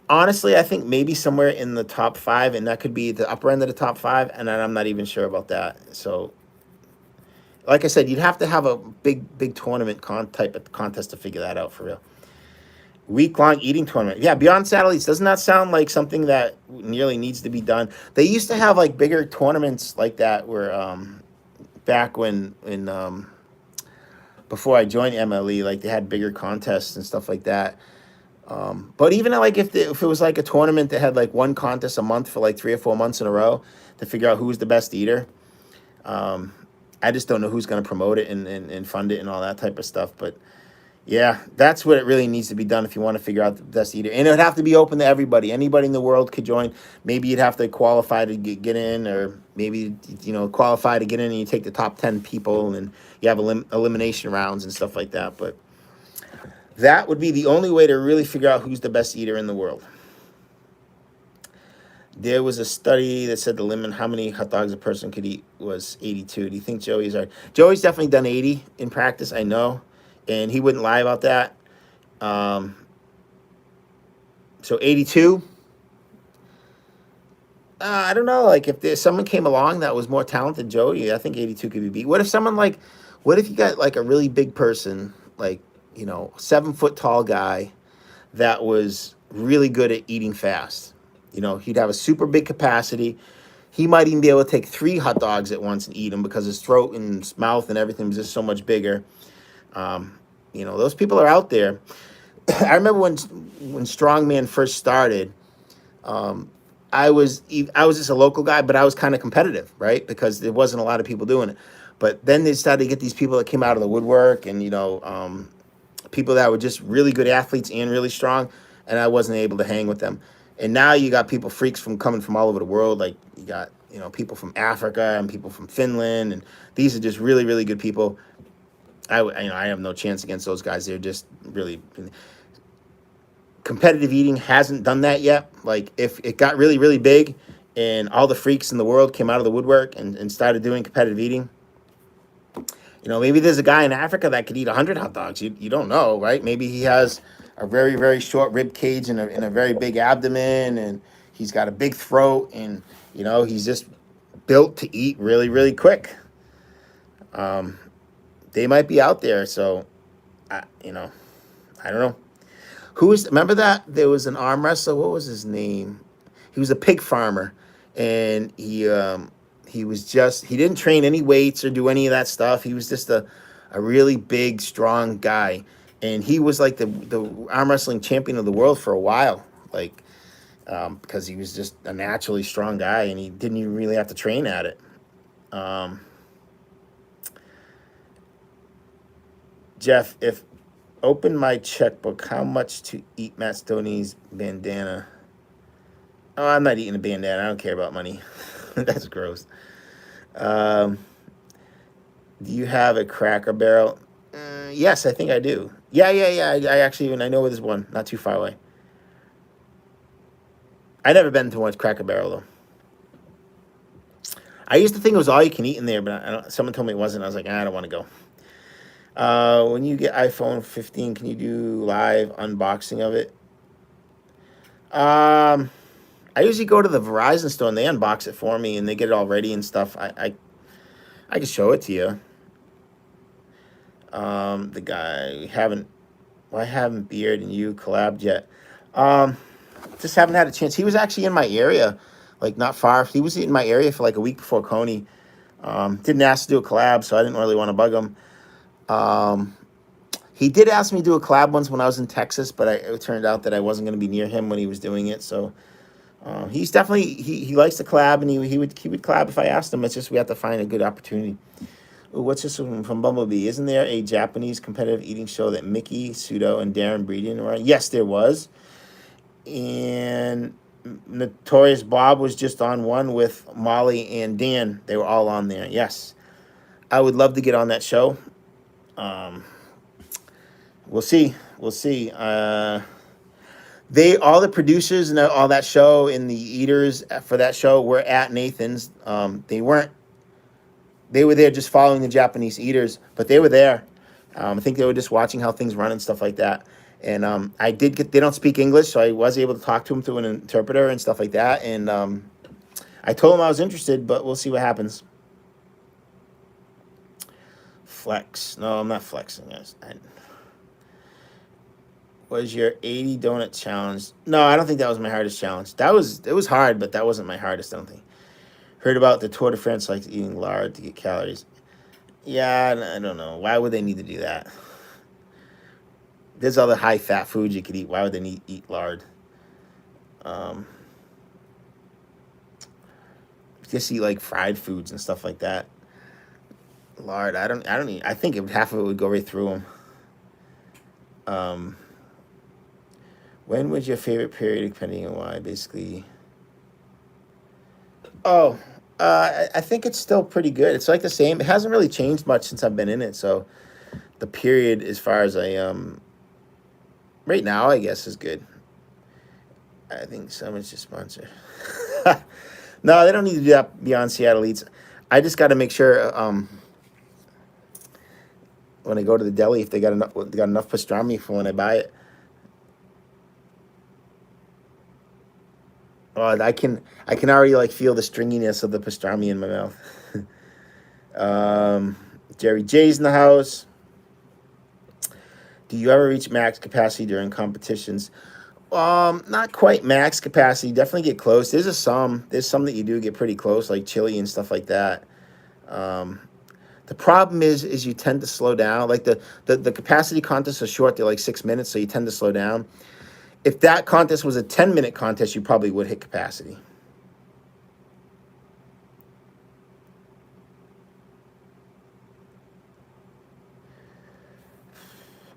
Honestly, I think maybe somewhere in the top 5, and that could be the upper end of the top 5, and I'm not even sure about that. So, like I said, you'd have to have a big tournament type of contest to figure that out for real. Week-long eating tournament. Yeah, Beyond Satellites. Doesn't that sound like something that nearly needs to be done? They used to have like bigger tournaments like that where back when before I joined MLE, like they had bigger contests and stuff like that. But even like if it was like a tournament that had like one contest a month for like 3 or 4 months in a row to figure out who's the best eater, I just don't know who's going to promote it and fund it and all that type of stuff. But yeah, that's what it really needs to be done if you want to figure out the best eater. And it would have to be open to everybody. Anybody in the world could join. Maybe you'd have to qualify to get in, or maybe, qualify to get in and you take the top 10 people and you have elimination rounds and stuff like that. But that would be the only way to really figure out who's the best eater in the world. There was a study that said the limit how many hot dogs a person could eat was 82. Do you think Joey's definitely done 80 in practice, I know. And he wouldn't lie about that. So 82. I don't know. Like if someone came along that was more talented than Joey, I think 82 could be beat. What if you got like a really big person, like 7 foot tall guy that was really good at eating fast? He'd have a super big capacity. He might even be able to take 3 hot dogs at once and eat them because his throat and his mouth and everything was just so much bigger. Those people are out there. I remember when Strongman first started, I was just a local guy, but I was kind of competitive, right? Because there wasn't a lot of people doing it. But then they started to get these people that came out of the woodwork and, people that were just really good athletes and really strong, and I wasn't able to hang with them. And now you got people, freaks from coming from all over the world. Like you got, people from Africa and people from Finland, and these are just really, really good people. I have no chance against those guys. They're just really competitive eating hasn't done that yet. Like if it got really, really big and all the freaks in the world came out of the woodwork and started doing competitive eating, maybe there's a guy in Africa that could eat 100 hot dogs. You don't know, right? Maybe he has a very, very short rib cage and a very big abdomen, and he's got a big throat, and, he's just built to eat really, really quick. They might be out there. So, I don't know. Remember that? There was an arm wrestler. What was his name? He was a pig farmer, and he didn't train any weights or do any of that stuff. He was just a really big, strong guy, and he was like the arm wrestling champion of the world for a while, like because he was just a naturally strong guy, and he didn't even really have to train at it. Jeff, if open my checkbook, how much to eat Matt Stoney's bandana? Oh, I'm not eating a bandana. I don't care about money. That's gross. Do you have a Cracker Barrel? Yes, I think I do. Yeah. I actually, I know where there's one, not too far away. I never been to one Cracker Barrel though. I used to think it was all you can eat in there, but someone told me it wasn't. I was like, I don't want to go. When you get iPhone 15, can you do live unboxing of it? I usually go to the Verizon store and they unbox it for me and they get it all ready and stuff. I can show it to you. The guy I haven't Beard and you collabed yet. Just haven't had a chance. He was actually in my area, like not far. He was in my area for like a week before Coney. Didn't ask to do a collab, so I didn't really want to bug him. He did ask me to do a collab once when I was in Texas, but it turned out that I wasn't going to be near him when he was doing it. So he's definitely he likes to collab, and he would collab if I asked him. It's just we have to find a good opportunity. Ooh, what's this one from Bumblebee? Isn't there a Japanese competitive eating show that Mickey, Sudo, and Darren Breeden were on? Yes, there was. And Notorious Bob was just on one with Molly and Dan. They were all on there. Yes. I would love to get on that show. We'll see. We'll see. All the producers and all that show and the eaters for that show were at Nathan's. They were there just following the Japanese eaters, but they were there. I think they were just watching how things run and stuff like that. And they don't speak English, so I was able to talk to them through an interpreter and stuff like that. And I told them I was interested, but we'll see what happens. Flex. No, I'm not flexing. Was your 80 donut challenge? No, I don't think that was my hardest challenge. It was hard, but that wasn't my hardest, I don't think. Heard about the Tour de France, like eating lard to get calories. Yeah, I don't know. Why would they need to do that? There's other high fat foods you could eat. Why would they eat lard? Just eat like fried foods and stuff like that. Lard, I don't eat. I think half of it would go right through them. When was your favorite period, depending on why? Basically, I think it's still pretty good. It's like the same. It hasn't really changed much since I've been in it. So the period, as far as right now, I guess is good. I think someone's just sponsor. No, they don't need to do that beyond Seattle Eats. I just got to make sure when I go to the deli if they got enough pastrami for when I buy it. Oh, I can already like feel the stringiness of the pastrami in my mouth. Jerry J's in the house. Do you ever reach max capacity during competitions? Not quite max capacity. Definitely get close. There's some that you do get pretty close, like chili and stuff like that. The problem is you tend to slow down. Like the capacity contests are short. They're like 6 minutes, so you tend to slow down. If that contest was a 10-minute contest, you probably would hit capacity.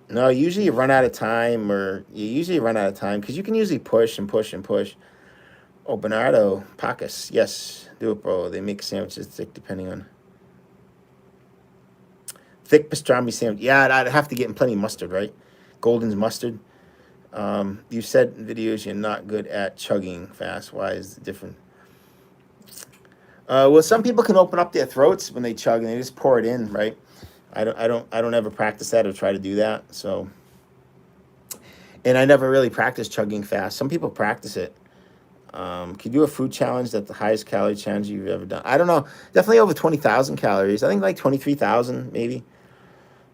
No, usually you run out of time, or you usually run out of time because you can usually push and push and push. Oh, Bernardo, Pacas, yes, do it, bro. They make sandwiches thick depending on thick pastrami sandwich. Yeah, I'd have to get in plenty of mustard, right? Golden's mustard. You said in videos you're not good at chugging fast. Why is it different? Well, some people can open up their throats when they chug and they just pour it in, right? I don't ever practice that or try to do that. So, and I never really practice chugging fast. Some people practice it. Can you do a food challenge that's the highest calorie challenge you've ever done? I don't know. Definitely over 20,000 calories. I think like 23,000 maybe.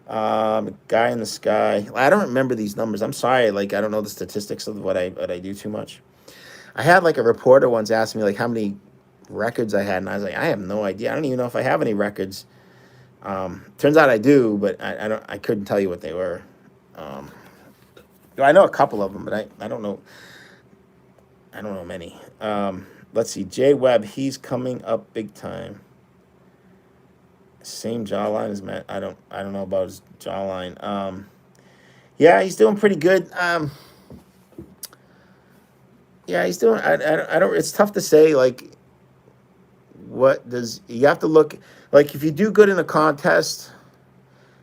Guy in the sky. I don't remember these numbers. I'm sorry. Like I don't know the statistics of what I do too much. I had like a reporter once ask me like how many records I had, and I was like, I have no idea. I don't even know if I have any records. Turns out I do, but I don't. I couldn't tell you what they were. Um, I know a couple of them, but I don't know. I don't know many. Let's see. Jay Webb, he's coming up big time. Same jawline as Matt. I don't know about his jawline. Yeah, he's doing pretty good. Yeah, he's doing. I don't. It's tough to say. Like, what does you have to look like if you do good in a contest?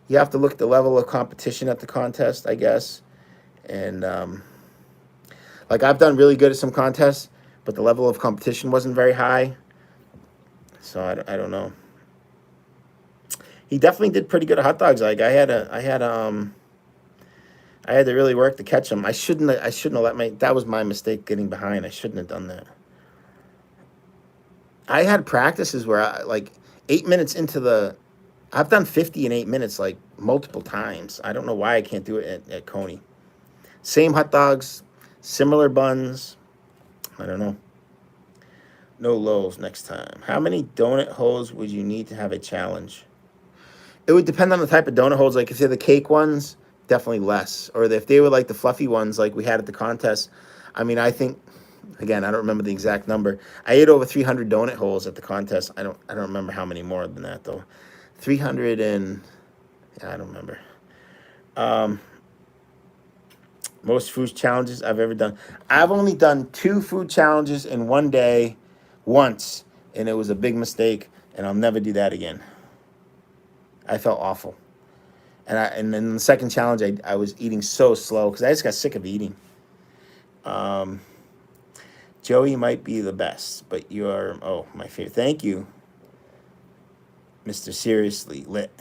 You have to look at the level of competition at the contest, I guess. And like I've done really good at some contests, but the level of competition wasn't very high. So I don't know. He definitely did pretty good at hot dogs. Like I had to really work to catch him. I shouldn't have let my that was my mistake getting behind. I shouldn't have done that. I had practices where I like 8 minutes into the I've done 50 in 8 minutes like multiple times. I don't know why I can't do it at Coney. Same hot dogs, similar buns. I don't know. No lows next time. How many donut holes would you need to have a challenge? It would depend on the type of donut holes. Like if they're the cake ones, definitely less. Or if they were like the fluffy ones, like we had at the contest. I mean, I think again, I don't remember the exact number. I ate over 300 donut holes at the contest. I don't remember how many more than that though. 300 and yeah, I don't remember. Um, Most food challenges I've ever done. I've only done 2 food challenges in one day, once, and it was a big mistake, and I'll never do that again. I felt awful. And then the second challenge, I was eating so slow because I just got sick of eating. Um, Joey might be the best, but you're my favorite. Thank you, Mr. Seriously Lit.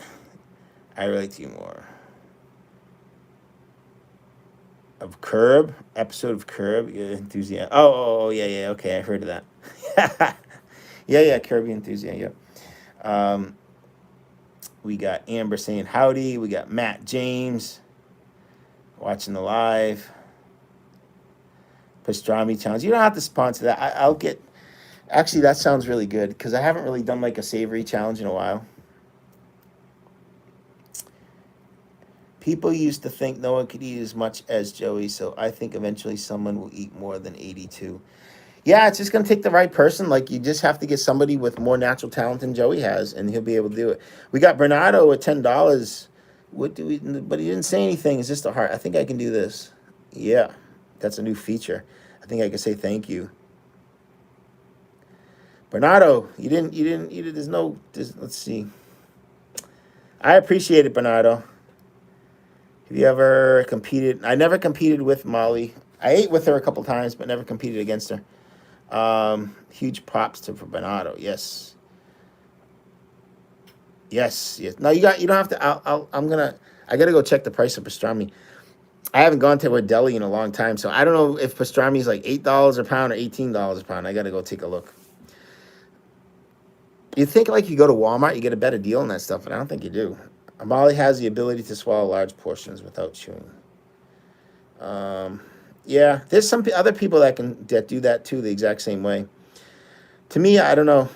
I relate to you more. Of Curb, episode of Curb, Your Enthusiasm. Oh, yeah, okay, I heard of that. yeah, Curb Your Enthusiasm, yeah. We got Amber saying howdy. We got Matt James watching the live. Pastrami challenge. You don't have to sponsor that. I'll get. Actually, that sounds really good because I haven't really done like a savory challenge in a while. People used to think no one could eat as much as Joey, so I think eventually someone will eat more than 82. Yeah, it's just going to take the right person. Like, you just have to get somebody with more natural talent than Joey has, and he'll be able to do it. We got Bernardo at $10. What do we? But he didn't say anything. It's just a heart. I think I can do this. Yeah, that's a new feature. I think I can say thank you. Bernardo, you didn't, let's see. I appreciate it, Bernardo. Have you ever competed? I never competed with Molly. I ate with her a couple times, but never competed against her. Huge props to for Bernardo. Yes. No, you don't have to. I gotta go check the price of pastrami. I haven't gone to a deli in a long time, so I don't know if pastrami is like $8 a pound or $18 a pound. I gotta go take a look. You think like you go to Walmart, you get a better deal on that stuff, but I don't think you do. Molly has the ability to swallow large portions without chewing. Yeah, there's some other people that do that too, the exact same way. To me, I don't know.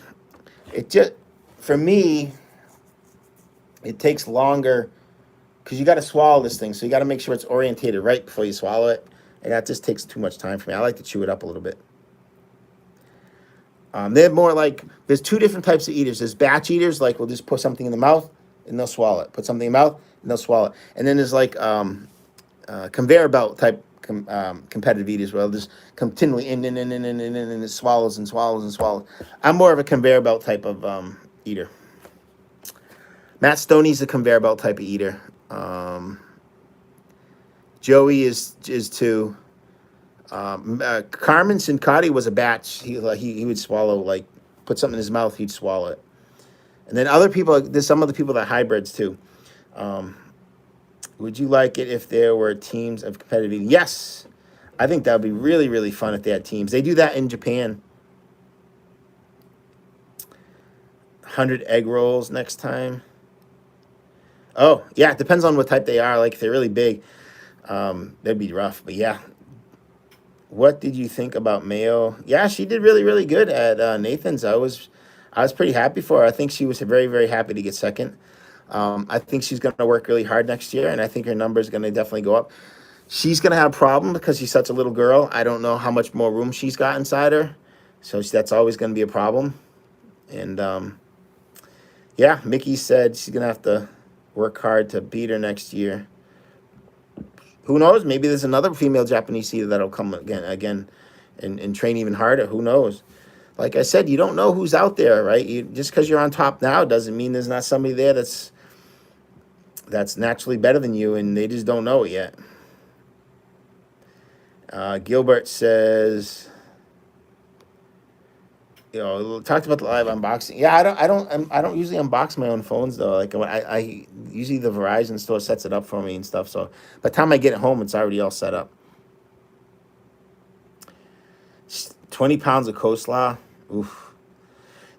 For me, it takes longer because you got to swallow this thing, so you got to make sure it's orientated right before you swallow it, and that just takes too much time for me. I like to chew it up a little bit. They're more like there's two different types of eaters. There's batch eaters, like we'll just put something in the mouth and they'll swallow it. Put something in the mouth and they'll swallow it. And then there's like conveyor belt type competitive eaters where they'll just continually in, and it swallows and swallows and swallows. I'm more of a conveyor belt type of eater. Matt Stoney's a conveyor belt type of eater. Joey is too. Carmen Sincotti was a batch. He would swallow, like, put something in his mouth, he'd swallow it. And then other people, there's some other people that hybrids too. Would you like it if there were teams of competitive eating? Yes. I think that would be really, really fun if they had teams. They do that in Japan. 100 egg rolls next time. Oh, yeah, it depends on what type they are. Like, if they're really big, that'd be rough. But yeah. What did you think about Mayo? Yeah, she did really, really good at Nathan's. I was pretty happy for her. I think she was very, very happy to get second. I think she's going to work really hard next year, and I think her number is going to definitely go up. She's going to have a problem because she's such a little girl. I don't know how much more room she's got inside her, so that's always going to be a problem. And, yeah, Mickey said she's going to have to work hard to beat her next year. Who knows? Maybe there's another female Japanese eater that'll come again, and train even harder. Who knows? Like I said, you don't know who's out there, right? Just because you're on top now doesn't mean there's not somebody there that's naturally better than you, and they just don't know it yet. Gilbert says, talked about the live unboxing. Yeah, I don't usually unbox my own phones though. Like I usually the Verizon store sets it up for me and stuff. So by the time I get it home, it's already all set up. 20 pounds of coleslaw. Oof.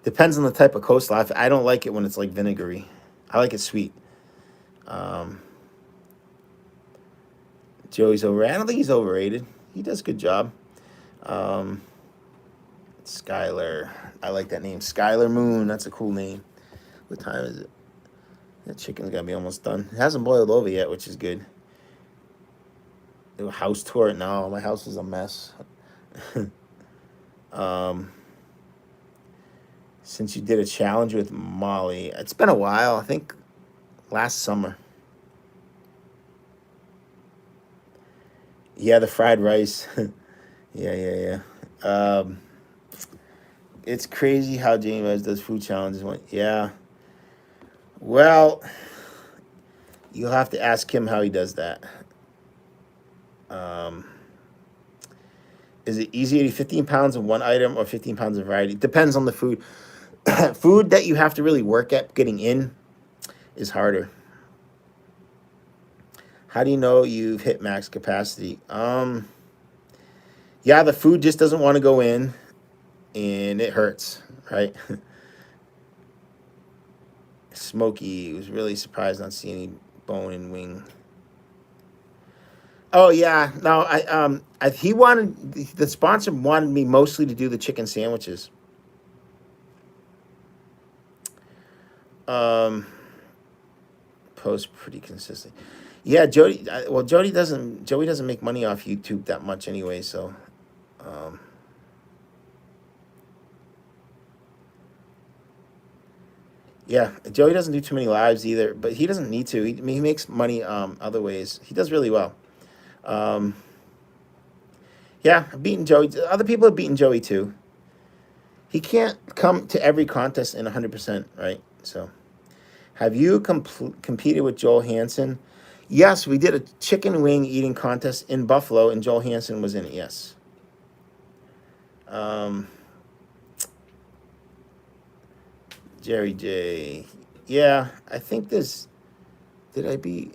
Depends on the type of coleslaw. I don't like it when it's like vinegary. I like it sweet. Joey's overrated. I don't think he's overrated. He does a good job. Skylar. I like that name. Skylar Moon. That's a cool name. What time is it? That chicken's got to be almost done. It hasn't boiled over yet, which is good. Do a house tour? No, my house is a mess. Since you did a challenge with Molly, it's been a while. I think last summer. Yeah, the fried rice. Yeah. It's crazy how James does food challenges. Yeah. Well, you'll have to ask him how he does that. Is it easier to eat 15 pounds of one item or 15 pounds of variety? Depends on the food. Food that you have to really work at getting in is harder. How do you know you've hit max capacity? Yeah, the food just doesn't want to go in, and it hurts, right? Smokey was really surprised not seeing any bone and wing. Oh yeah, no, the sponsor wanted me mostly to do the chicken sandwiches. Post pretty consistent. Yeah, Joey doesn't make money off YouTube that much anyway, so yeah, Joey doesn't do too many lives either, but he doesn't need to. He makes money other ways. He does really well. Yeah, beating Joey. Other people have beaten Joey too. He can't come to every contest in 100%, right? So, have you competed with Joel Hansen? Yes, we did a chicken wing eating contest in Buffalo, and Joel Hansen was in it, yes. Jerry J. Yeah, I think this... Did I beat...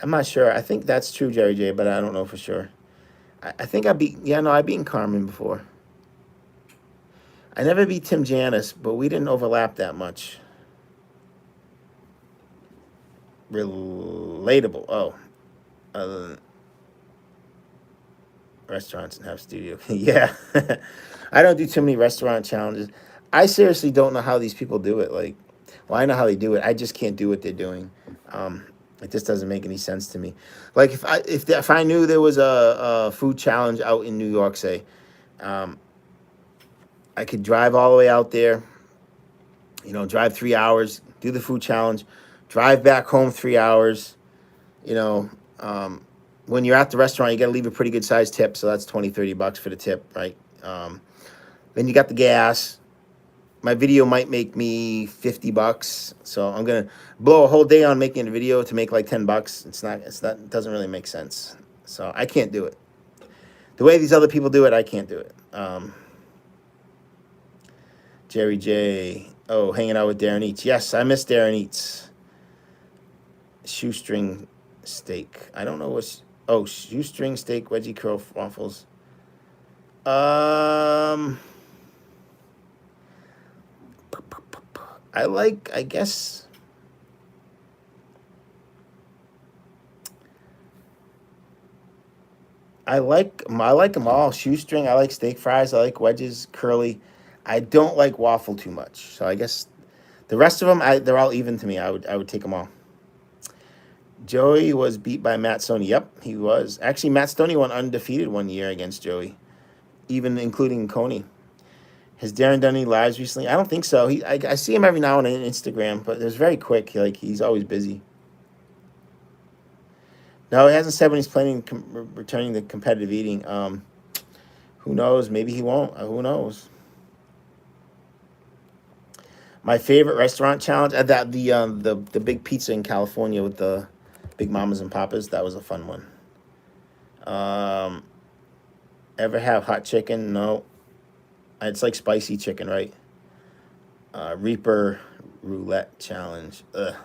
I'm not sure. I think that's true, Jerry J, but I don't know for sure. I think I beat... Yeah, no, I beat Carmen before. I never beat Tim Janis, but we didn't overlap that much. Relatable. Oh. Restaurants and have studio. Yeah. I don't do too many restaurant challenges. I seriously don't know how these people do it. Like, well, I know how they do it. I just can't do what they're doing. It just doesn't make any sense to me. Like, if I knew there was a food challenge out in New York, say, I could drive all the way out there, drive 3 hours, do the food challenge, drive back home 3 hours. You know, when you're at the restaurant, you got to leave a pretty good sized tip. So that's 20, $30 for the tip, right? Then you got the gas. My video might make me $50. So I'm going to blow a whole day on making a video to make like $10. It doesn't really make sense. So I can't do it. The way these other people do it, I can't do it. Jerry J. Oh, hanging out with Darren Eats. Yes, I miss Darren Eats. Shoestring steak. I don't know what's... Oh, shoestring steak, wedgie curl waffles. I guess... I like them all. Shoestring, I like steak fries, I like wedges, curly. I don't like waffle too much. So I guess the rest of them, they're all even to me. I would take them all. Joey was beat by Matt Stoney. Yep, he was. Actually, Matt Stoney went undefeated one year against Joey, even including Coney. Has Darren done any lives recently? I don't think so. I see him every now and then on Instagram, but it's very quick. He's always busy. No, he hasn't said when he's planning returning to competitive eating. Who knows? Maybe he won't. Who knows? My favorite restaurant challenge, the big pizza in California with the Big Mamas and Papas. That was a fun one. Ever have hot chicken? No. It's like spicy chicken, right? Reaper roulette challenge. Ugh.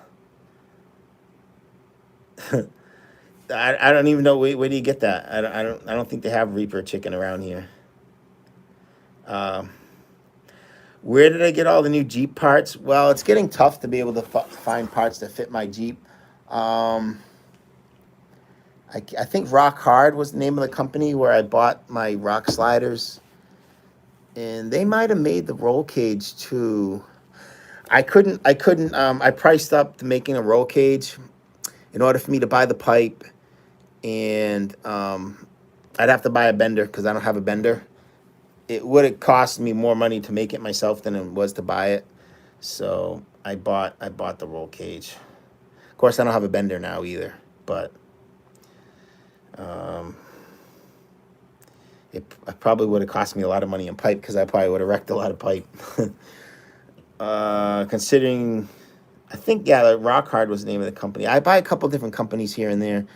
I don't even know where do you get that. I don't think they have Reaper chicken around here. Where did I get all the new Jeep parts? Well, it's getting tough to be able to find parts that fit my Jeep. I think Rock Hard was the name of the company where I bought my rock sliders. And they might have made the roll cage too. I priced up to making a roll cage in order for me to buy the pipe. And I'd have to buy a bender because I don't have a bender. It would have cost me more money to make it myself than it was to buy it. So I bought the roll cage. Of course, I don't have a bender now either, but it probably would have cost me a lot of money in pipe because I probably would have wrecked a lot of pipe. Considering, I think, the Rock Hard was the name of the company. I buy a couple different companies here and there.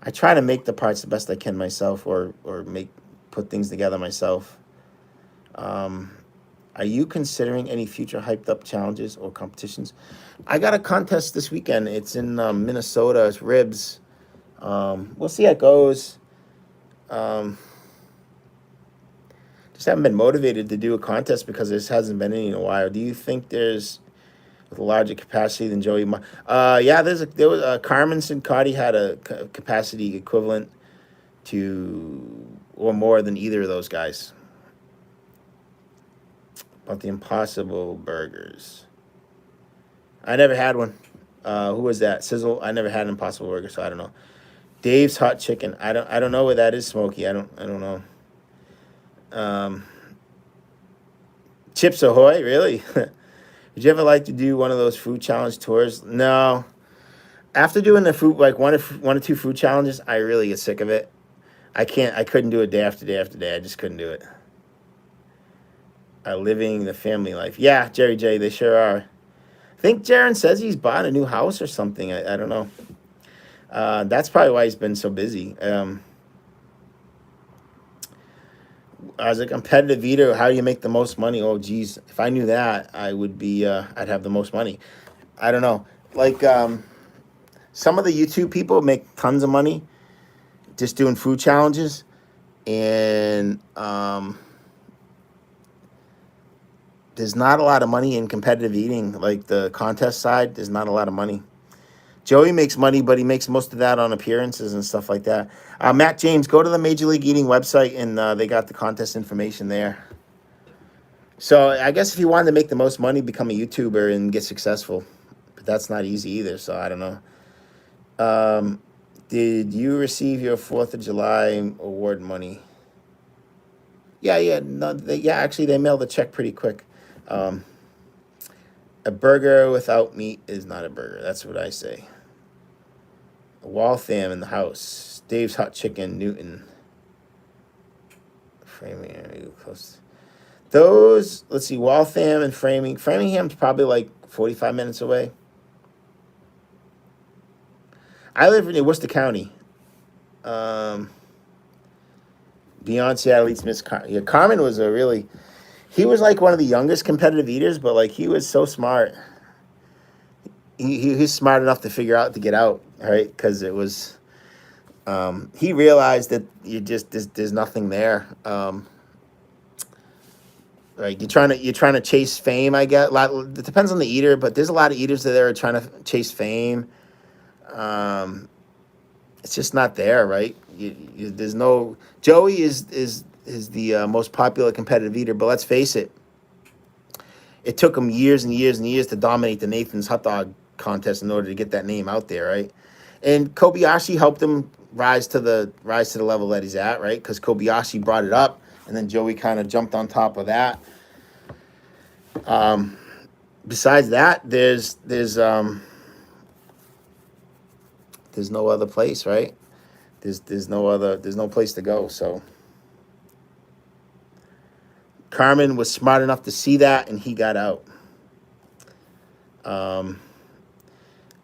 I try to make the parts the best I can myself, or put things together myself. Are you considering any future hyped up challenges or competitions? I got a contest this weekend. It's in Minnesota. It's ribs. We'll see how it goes. Just haven't been motivated to do a contest because there hasn't been any in a while. Do you think there's with a larger capacity than Joey? Yeah, there was Carmen Sincotti had a capacity equivalent to or more than either of those guys. About the Impossible Burgers. I never had one. Who was that? Sizzle. I never had an Impossible Burger, so I don't know. Dave's Hot Chicken. I don't know what that is, Smokey. I don't know. Chips Ahoy, really? Would you ever like to do one of those food challenge tours? No. After doing the food, like one or two food challenges, I really get sick of it. I couldn't do it day after day after day. I just couldn't do it. Living the family life. Yeah, Jerry J, they sure are. I think Jaron says he's bought a new house or something. I don't know. That's probably why he's been so busy. As a competitive eater, how do you make the most money? Oh, geez. If I knew that, I would be, I'd have the most money. I don't know. Like, some of the YouTube people make tons of money just doing food challenges. And, there's not a lot of money in competitive eating. Like the contest side, there's not a lot of money. Joey makes money, but he makes most of that on appearances and stuff like that. Matt James, go to the Major League Eating website, and they got the contest information there. So I guess if you wanted to make the most money, become a YouTuber and get successful. But that's not easy either, so I don't know. Did you receive your 4th of July award money? Yeah. No, actually, they mailed the check pretty quick. A burger without meat is not a burger. That's what I say. Waltham in the house. Dave's Hot Chicken, Newton. Framingham, close. Those, let's see, Waltham and Framingham's probably like 45 minutes away. I live in Worcester County. Beyond Seattle eats Miss Carmen. Yeah, Carmen was he was like one of the youngest competitive eaters, but like he was so smart. He's smart enough to figure out to get out, right? Because it was, he realized that there's nothing there. Right, you're trying to chase fame. I get it depends on the eater, but there's a lot of eaters that are trying to chase fame. It's just not there, right? There's no Joey is the most popular competitive eater, but let's face it, it took him years and years and years to dominate the Nathan's hot dog contest in order to get that name out there, right? And Kobayashi helped him rise to the level that he's at, right? Because Kobayashi brought it up, and then Joey kind of jumped on top of that. Besides that, there's no other place, right? There's no place to go. So Carmen was smart enough to see that, and he got out.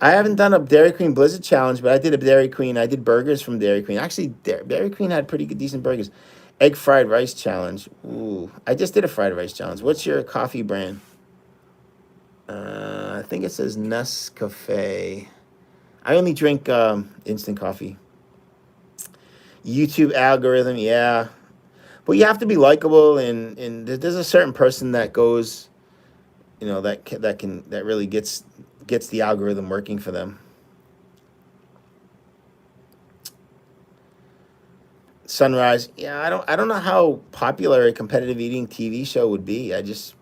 I haven't done a Dairy Queen Blizzard challenge, but I did a Dairy Queen. I did burgers from Dairy Queen. Actually, Dairy Queen had pretty good, decent burgers. Egg fried rice challenge. Ooh, I just did a fried rice challenge. What's your coffee brand? I think it says Nescafe. I only drink instant coffee. YouTube algorithm, yeah. But you have to be likable, and there's a certain person that goes, that really gets the algorithm working for them. Sunrise, yeah, I don't know how popular a competitive eating TV show would be. I don't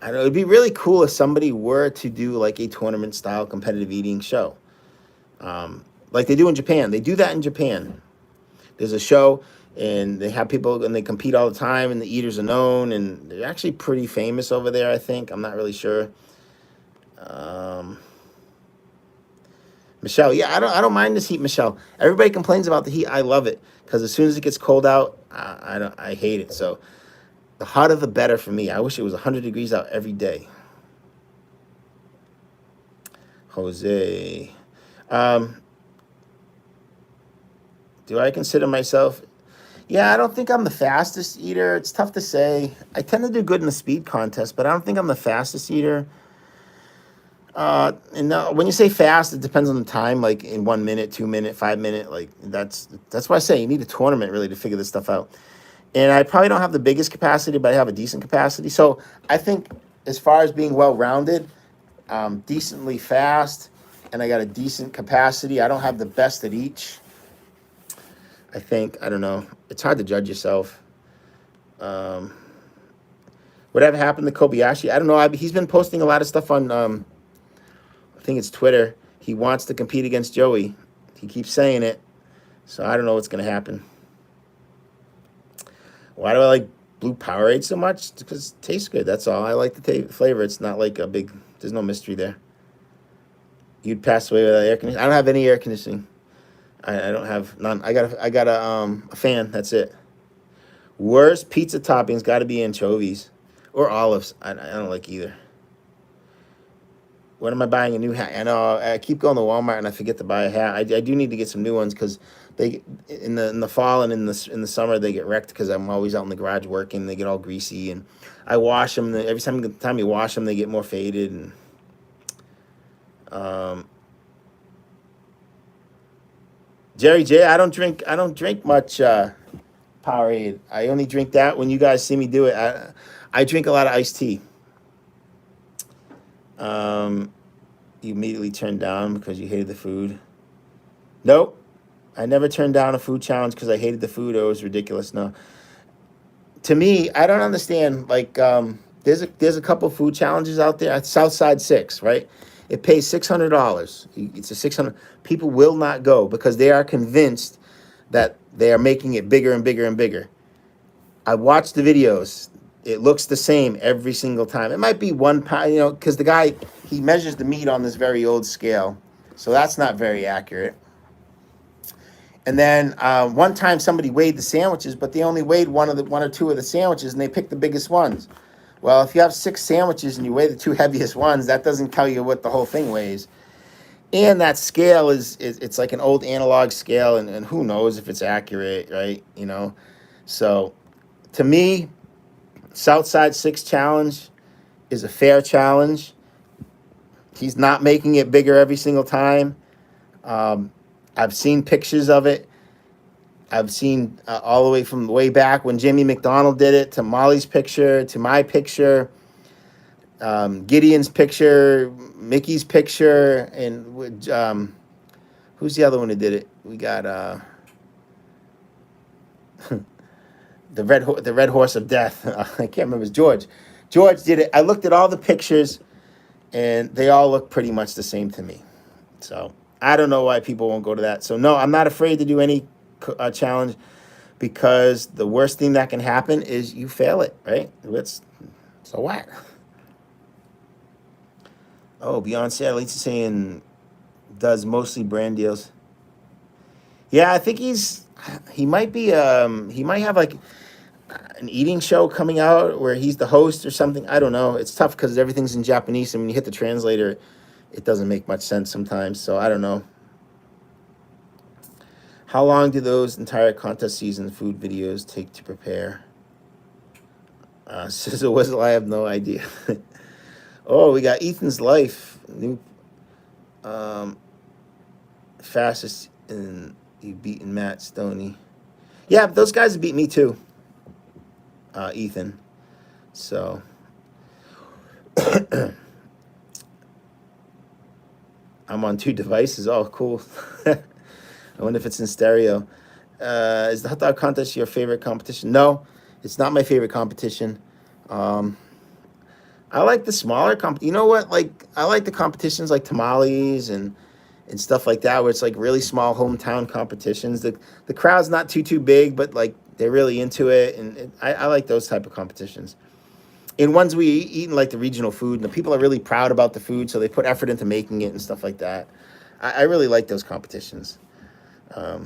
know. It'd be really cool if somebody were to do like a tournament style competitive eating show, like they do in Japan. They do that in Japan. There's a show, and they have people, and they compete all the time, and the eaters are known, and they're actually pretty famous over there, I think. I'm not really sure. Michelle, yeah, I don't mind this heat, Michelle. Everybody complains about the heat. I love it, because as soon as it gets cold out, I hate it. So the hotter the better for me. I wish it was 100 degrees out every day. Jose. Do I consider myself? Yeah, I don't think I'm the fastest eater. It's tough to say. I tend to do good in the speed contest, but I don't think I'm the fastest eater. And when you say fast, it depends on the time, like in 1 minute, 2 minute, 5 minute, like that's why I say you need a tournament really to figure this stuff out. And I probably don't have the biggest capacity, but I have a decent capacity. So I think as far as being well-rounded, decently fast, and I got a decent capacity. I don't have the best at each. I think, I don't know. It's hard to judge yourself. Whatever happened to Kobayashi? I don't know. He's been posting a lot of stuff on, I think it's Twitter. He wants to compete against Joey. He keeps saying it. So I don't know what's going to happen. Why do I like Blue Powerade so much? Because it tastes good. That's all. I like the flavor. It's not like a big, there's no mystery there. You'd pass away without air conditioning. I don't have any air conditioning. I don't have none. I got a fan. That's it. Worst pizza toppings got to be anchovies or olives. I don't like either. When am I buying a new hat? I know I keep going to Walmart and I forget to buy a hat. I do need to get some new ones because they in the fall and in the summer they get wrecked because I'm always out in the garage working. They get all greasy and I wash them. Every time you wash them, they get more faded and. Jerry J, I don't drink much Powerade. I only drink that when you guys see me do it. I drink a lot of iced tea. You immediately turned down because you hated the food. Nope. I never turned down a food challenge because I hated the food or it was ridiculous. No. To me, I don't understand. Like, there's a couple food challenges out there. Southside 6, right? It pays $600. It's a 600. People will not go because they are convinced that they are making it bigger and bigger and bigger. I watched the videos. It looks the same every single time. It might be 1 pound, because the guy, he measures the meat on this very old scale. So that's not very accurate. And then one time somebody weighed the sandwiches, but they only weighed one or two of the sandwiches, and they picked the biggest ones. Well, if you have 6 sandwiches and you weigh the 2 heaviest ones, that doesn't tell you what the whole thing weighs. And that scale is it's like an old analog scale, and who knows if it's accurate, right? So to me, Southside 6 challenge is a fair challenge. He's not making it bigger every single time. I've seen pictures of it. I've seen all the way from way back when Jimmy McDonald did it, to Molly's picture, to my picture, Gideon's picture, Mickey's picture, and who's the other one who did it? We got the red horse of death. I can't remember. It's George. George did it. I looked at all the pictures, and they all look pretty much the same to me. So I don't know why people won't go to that. So no, I'm not afraid to do any challenge, because the worst thing that can happen is you fail it, right? So what? Oh, Beyonce, Lisa saying does mostly brand deals. Yeah, I think he might have like an eating show coming out where he's the host or something. I don't know. It's tough because everything's in Japanese, and when you hit the translator, it doesn't make much sense sometimes. So I don't know. How long do those entire contest season food videos take to prepare? Sizzle Whistle, I have no idea. Oh, we got Ethan's Life. New fastest in you beaten Matt Stoney. Yeah, those guys have beat me too. Ethan. So I'm on 2 devices. Oh, cool. I wonder if it's in stereo. Is the hot dog contest your favorite competition? No, it's not my favorite competition. I like the smaller You know what? I like the competitions like tamales and stuff like that, where it's like really small hometown competitions. The crowd's not too big, but they're really into it, and I like those type of competitions. And ones we eat in like the regional food, and the people are really proud about the food, so they put effort into making it and stuff like that. I really like those competitions. I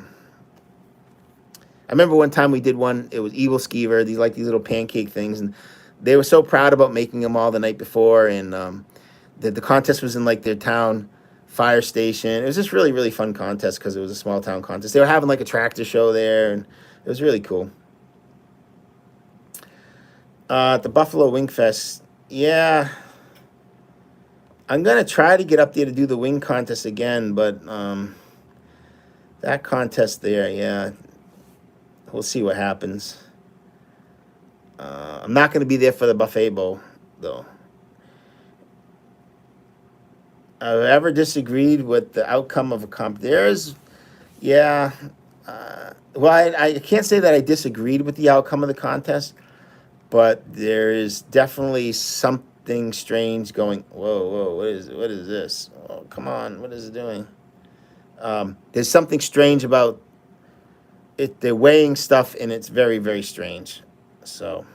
remember one time we did one. It was Evil Skeever. These little pancake things, and they were so proud about making them all the night before. And the contest was in like their town fire station. It was just really, really fun contest because it was a small town contest. They were having like a tractor show there, and it was really cool. The Buffalo Wing Fest, yeah. I'm gonna try to get up there to do the wing contest again, but that contest there, yeah, we'll see what happens. I'm not gonna be there for the buffet bowl, though. I've ever disagreed with the outcome of a comp. Yeah. Well, I can't say that I disagreed with the outcome of the contest, but there is definitely something strange going. Whoa, what is this? Oh, come on, what is it doing? There's something strange about it. They're weighing stuff, and it's very, very strange. So,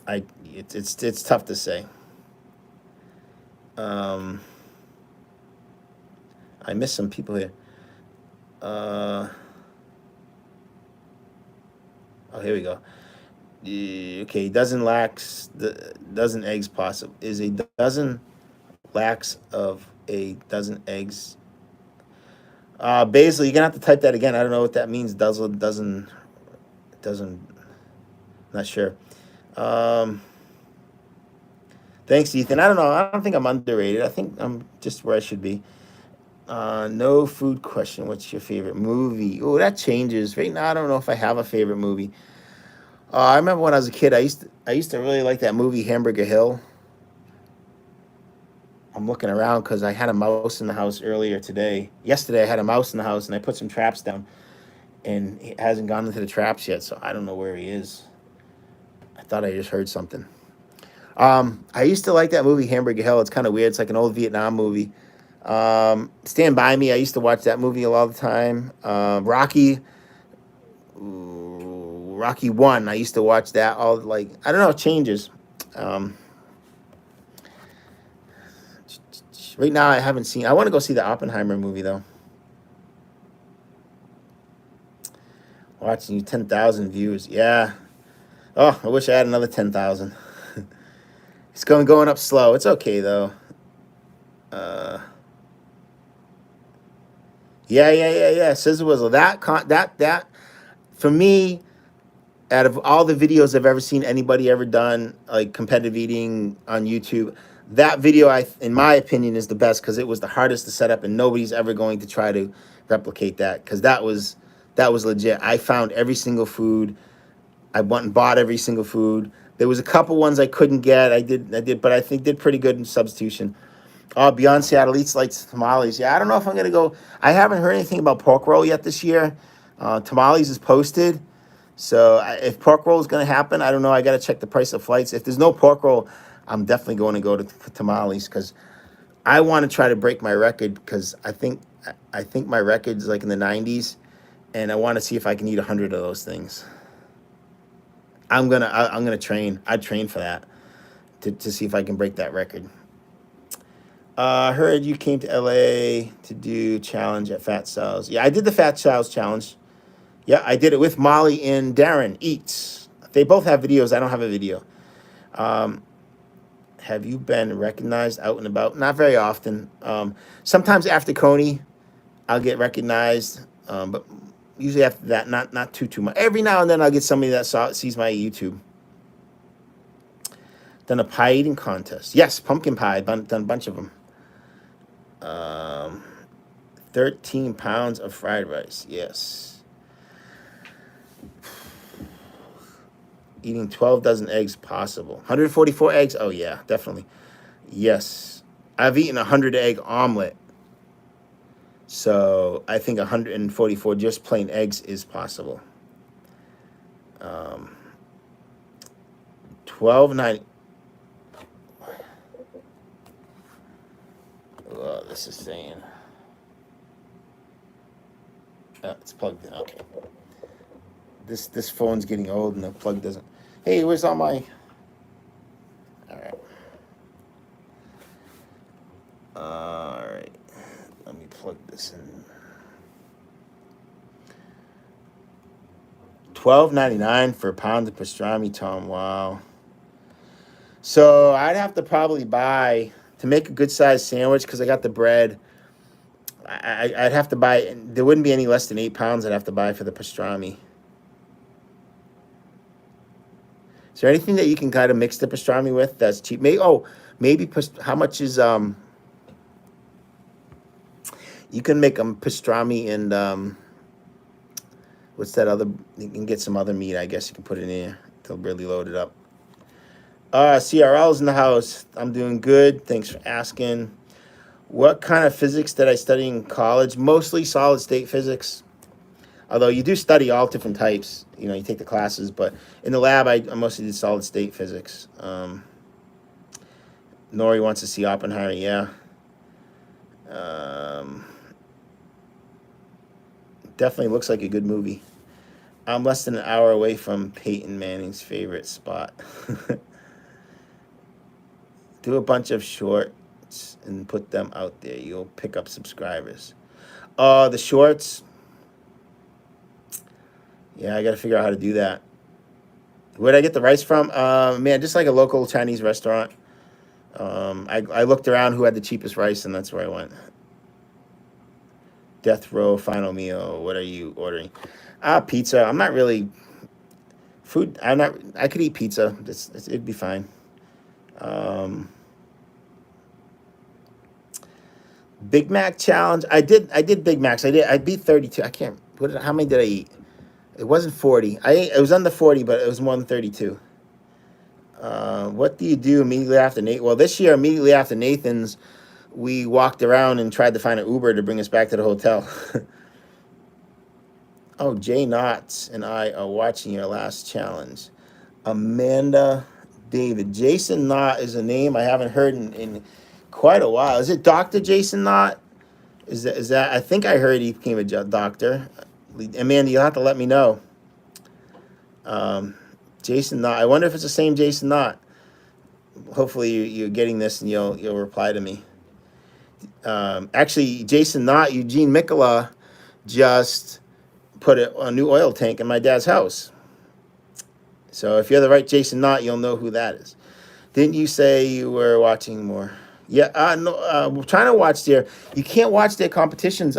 it's tough to say. I missed some people here. Oh, here we go. Okay, dozen eggs possible. Is a dozen lacks of a dozen eggs? Basil, you're gonna have to type that again. I don't know what that means. Dozen. Not sure. Thanks, Ethan. I don't know. I don't think I'm underrated. I think I'm just where I should be. No food question. What's your favorite movie? Oh, that changes. Right now, I don't know if I have a favorite movie. I remember when I was a kid, I used to really like that movie Hamburger Hill. I'm looking around because I had a mouse in the house earlier today. Yesterday, I had a mouse in the house, and I put some traps down, and he hasn't gone into the traps yet, so I don't know where he is. I thought I just heard something. I used to like that movie Hamburger Hill. It's kind of weird. It's like an old Vietnam movie. Stand By Me. I used to watch that movie a lot of the time. Rocky Rocky 1. I used to watch that all, like, I don't know, it changes. Right now, I haven't seen. I want to go see the Oppenheimer movie though. Watching you 10,000 views. Yeah. Oh, I wish I had another 10,000. It's going up slow. It's okay though. Yeah. Sizzle Whizzle. That for me, out of all the videos I've ever seen anybody ever done, like competitive eating on YouTube, that video, in my opinion, is the best because it was the hardest to set up, and nobody's ever going to try to replicate that because that was legit. I found every single food. I went and bought every single food. There was a couple ones I couldn't get. I did, but I think did pretty good in substitution. Oh, Beyond Seattle Eats likes tamales. Yeah, I don't know if I'm gonna go. I haven't heard anything about pork roll yet this year. Tamales is posted. So if pork roll is going to happen, I don't know. I got to check the price of flights. If there's no pork roll, I'm definitely going to go to tamales because I want to try to break my record because I think my record's like in the 90s, and I want to see if I can eat 100 of those things. I'm gonna train. I'd train for that to see if I can break that record. I heard you came to LA to do challenge at Fat Sal's. Yeah, I did the Fat Sal's challenge. Yeah, I did it with Molly and Darren Eats. They both have videos. I don't have a video. Have you been recognized out and about? Not very often. Sometimes after Coney, I'll get recognized. But usually after that, not too much. Every now and then I'll get somebody that sees my YouTube. Done a pie eating contest. Yes, pumpkin pie. Done a bunch of them. 13 pounds of fried rice. Yes. Eating 12 dozen eggs possible. 144 eggs? Oh, yeah, definitely. Yes. I've eaten a 100 egg omelet. So I think 144 just plain eggs is possible. 12.90. Oh, this is saying. Oh, it's plugged in. Okay. This phone's getting old and the plug doesn't. Hey, where's all my? All right. All right. Let me plug this in. $12.99 for a pound of pastrami, Tom. Wow. So I'd have to probably buy to make a good sized sandwich because I got the bread. I'd have to buy. There wouldn't be any less than 8 pounds. I'd have to buy for the pastrami. Is there anything that you can kind of mix the pastrami with that's cheap? Maybe how much is you can make pastrami and what's that other? You can get some other meat. I guess you can put it in there to really load it up. CRL's in the house. I'm doing good. Thanks for asking. What kind of physics did I study in college? Mostly solid state physics. Although you do study all different types, you take the classes, but in the lab, I mostly did solid state physics. Nori wants to see Oppenheimer, yeah. Definitely looks like a good movie. I'm less than an hour away from Peyton Manning's favorite spot. Do a bunch of shorts and put them out there. You'll pick up subscribers. The shorts. Yeah, I got to figure out how to do that. Where'd I get the rice from? Man, just like a local Chinese restaurant. I looked around who had the cheapest rice, and that's where I went. Death Row Final Meal. What are you ordering? Pizza. I'm not really food. I could eat pizza. It'd be fine. Big Mac challenge. I did Big Macs. I beat 32. I can't. How many did I eat? It wasn't 40. It was under 40, but it was more than 32. What do you do immediately after Nathan? Well, this year, immediately after Nathan's, we walked around and tried to find an Uber to bring us back to the hotel. Oh, Jay Knotts and I are watching your last challenge. Amanda David. Jason Knott is a name I haven't heard in quite a while. Is it Dr. Jason Knott? Is that? I think I heard he became a doctor. Amanda, you'll have to let me know. Jason Knott. I wonder if it's the same Jason Knott. Hopefully you're getting this and you'll reply to me. Actually, Jason Knott, Eugene Mikola just put a new oil tank in my dad's house. So if you're the right Jason Knott, you'll know who that is. Didn't you say you were watching more? Yeah, no, we're trying to watch their. You can't watch their competitions.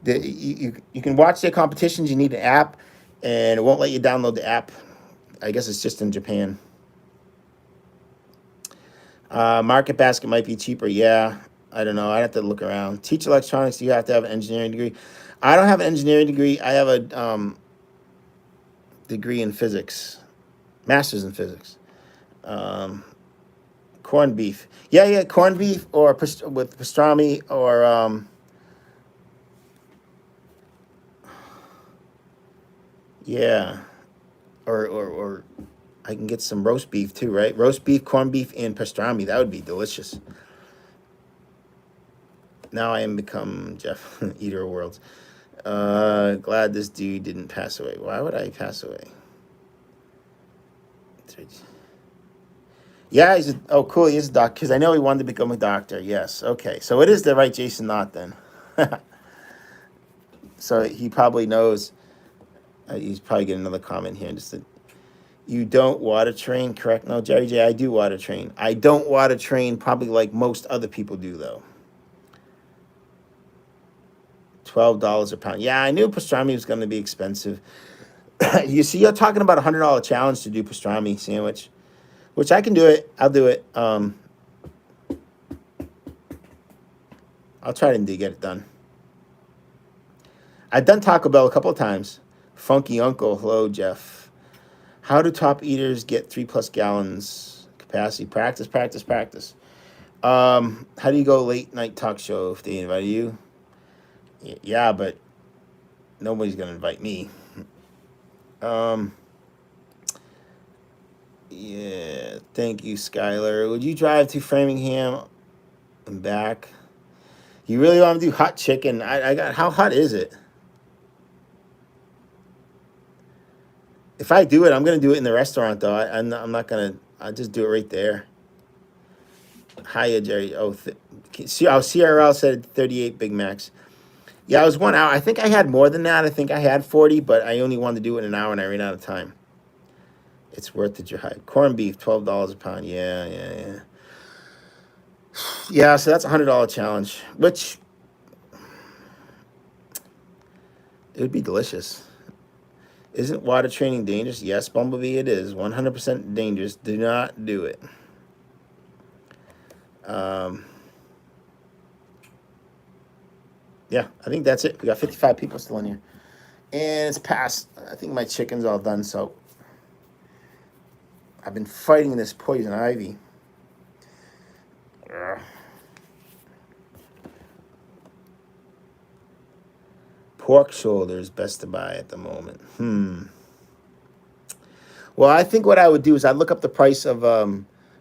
You can watch their competitions. You need an app, and it won't let you download the app. I guess it's just in Japan. Market Basket might be cheaper. Yeah, I don't know. I'd have to look around. Teach electronics. You have to have an engineering degree. I don't have an engineering degree. I have a degree in physics, master's in physics. Corned beef. Yeah, corned beef or with pastrami or yeah, or I can get some roast beef too, right? Roast beef, corned beef, and pastrami. That would be delicious. Now I am become Jeff, eater of worlds. Glad this dude didn't pass away. Why would I pass away? Yeah, cool. He is a doctor because I know he wanted to become a doctor. Yes, okay. So it is the right Jason Knott then. So he probably knows. He's probably getting another comment here. You don't water train, correct? No, Jerry J, I do water train. I don't water train probably like most other people do though. $12 a pound. Yeah, I knew pastrami was going to be expensive. You see, you're talking about $100 challenge to do pastrami sandwich, which I can do it. I'll do it. I'll try to get it done. I've done Taco Bell a couple of times. Funky Uncle, hello, Jeff. How do top eaters get 3+ gallons capacity? Practice. How do you go late night talk show if they invite you? Yeah, but nobody's gonna invite me. Yeah, thank you, Skylar. Would you drive to Framingham and back? You really want to do hot chicken? I got. How hot is it? If I do it, I'm gonna do it in the restaurant though. I'm not gonna. I'll just do it right there. Hiya, Jerry. CRL said 38 Big Macs. Yeah, I was 1 hour. I think I had more than that. I think I had 40, but I only wanted to do it in an hour and I ran out of time. It's worth the drive. Corned beef, $12 a pound. Yeah. Yeah, so that's a $100 challenge, which it would be delicious. Isn't water training dangerous? Yes, Bumblebee, it is 100% dangerous. Do not do it. Yeah, I think that's it. We got 55 people still in here, and it's past. I think my chicken's all done. So I've been fighting this poison ivy. Ugh. Pork shoulders, best to buy at the moment. Well, I think what I would do is I'd look up the price of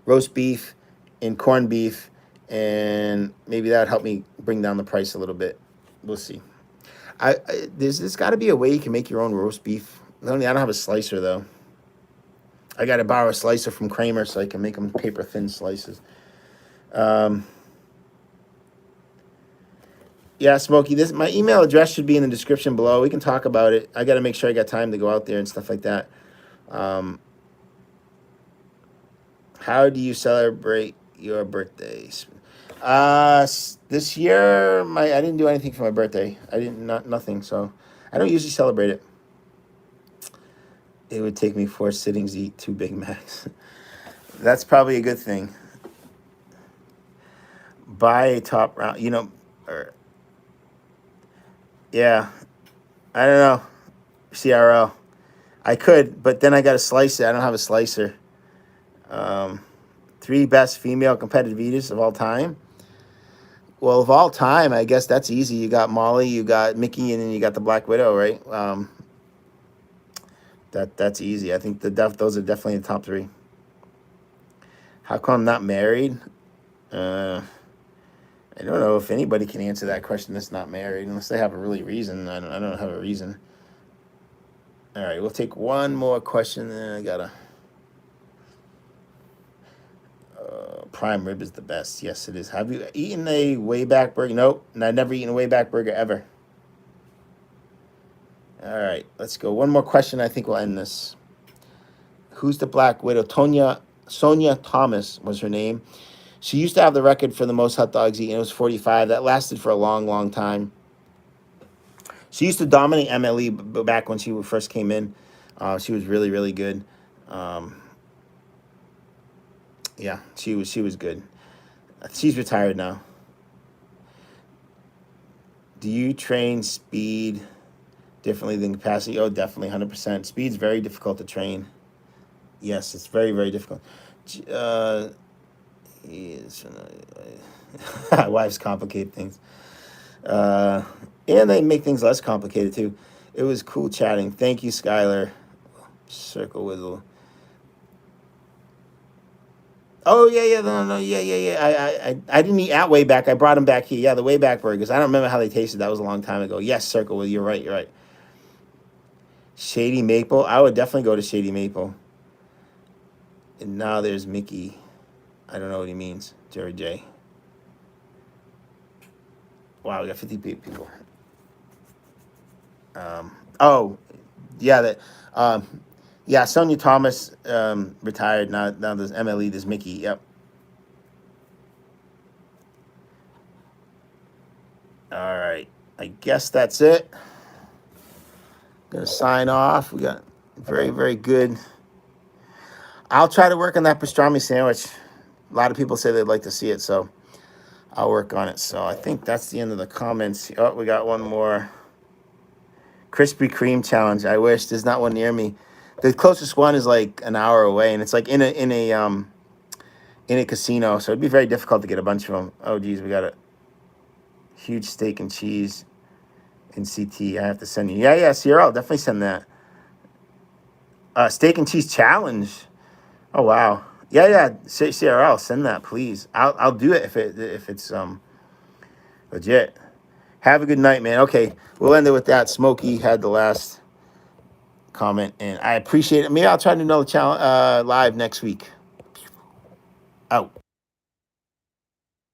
roast beef and corned beef, and maybe that would help me bring down the price a little bit. We'll see. There's got to be a way you can make your own roast beef. I don't have a slicer though. I got to borrow a slicer from Kramer so I can make them paper thin slices. Yeah, Smokey, my email address should be in the description below. We can talk about it. I got to make sure I got time to go out there and stuff like that. How do you celebrate your birthdays? This year, I didn't do anything for my birthday. Nothing. So I don't usually celebrate it. It would take me 4 sittings to eat 2 Big Macs. That's probably a good thing. Buy a top round, yeah, I don't know. CRL. I could, but then I got to slice it. I don't have a slicer. 3 best female competitive eaters of all time. Well, of all time, I guess that's easy. You got Molly, you got Mickey, and then you got the Black Widow, right? That's easy. I think those are definitely the top 3. How come I'm not married? I don't know if anybody can answer that question that's not married, unless they have a really reason. I don't have a reason. All right, we'll take one more question. Then I gotta. Prime rib is the best. Yes, it is. Have you eaten a Wayback Burger? Nope, I've never eaten a Wayback Burger ever. All right, let's go. One more question. I think we'll end this. Who's the Black Widow? Sonia Thomas was her name. She used to have the record for the most hot dogs eaten. It was 45. That lasted for a long, long time. She used to dominate MLE back when she first came in. She was really, really good. Yeah, she was good. She's retired now. Do you train speed differently than capacity? Oh, definitely, 100%. Speed's very difficult to train. Yes, it's very, very difficult. Wives complicate things. And they make things less complicated, too. It was cool chatting. Thank you, Skylar. Circle Whittle. Oh yeah, no, yeah. I didn't eat at Wayback. I brought them back here. Yeah, the Wayback burgers. I don't remember how they tasted. That was a long time ago. Yes, Circle Whittle. You're right. Shady Maple. I would definitely go to Shady Maple. And now there's Mickey. I don't know what he means. Jerry J. Wow, we got 50 people. Oh, yeah, yeah, Sonia Thomas retired. Now there's MLE, there's Mickey. Yep. All right. I guess that's it. Gonna sign off. We got very, very good. I'll try to work on that pastrami sandwich. A lot of people say they'd like to see it, so I'll work on it. So I think that's the end of the comments. Oh, we got one more. Krispy Kreme challenge. I wish there's not one near me. The closest one is like an hour away, and it's like in a casino, so it'd be very difficult to get a bunch of them. Oh geez, we got a huge steak and cheese in CT. I have to send you. Yeah, Sierra, I'll definitely send that. Steak and cheese challenge. Oh wow. Yeah. Sierra, I'll send that, please. I'll do it if it's legit. Have a good night, man. Okay, we'll end it with that. Smokey had the last comment, and I appreciate it. Maybe I'll try to do another challenge live next week.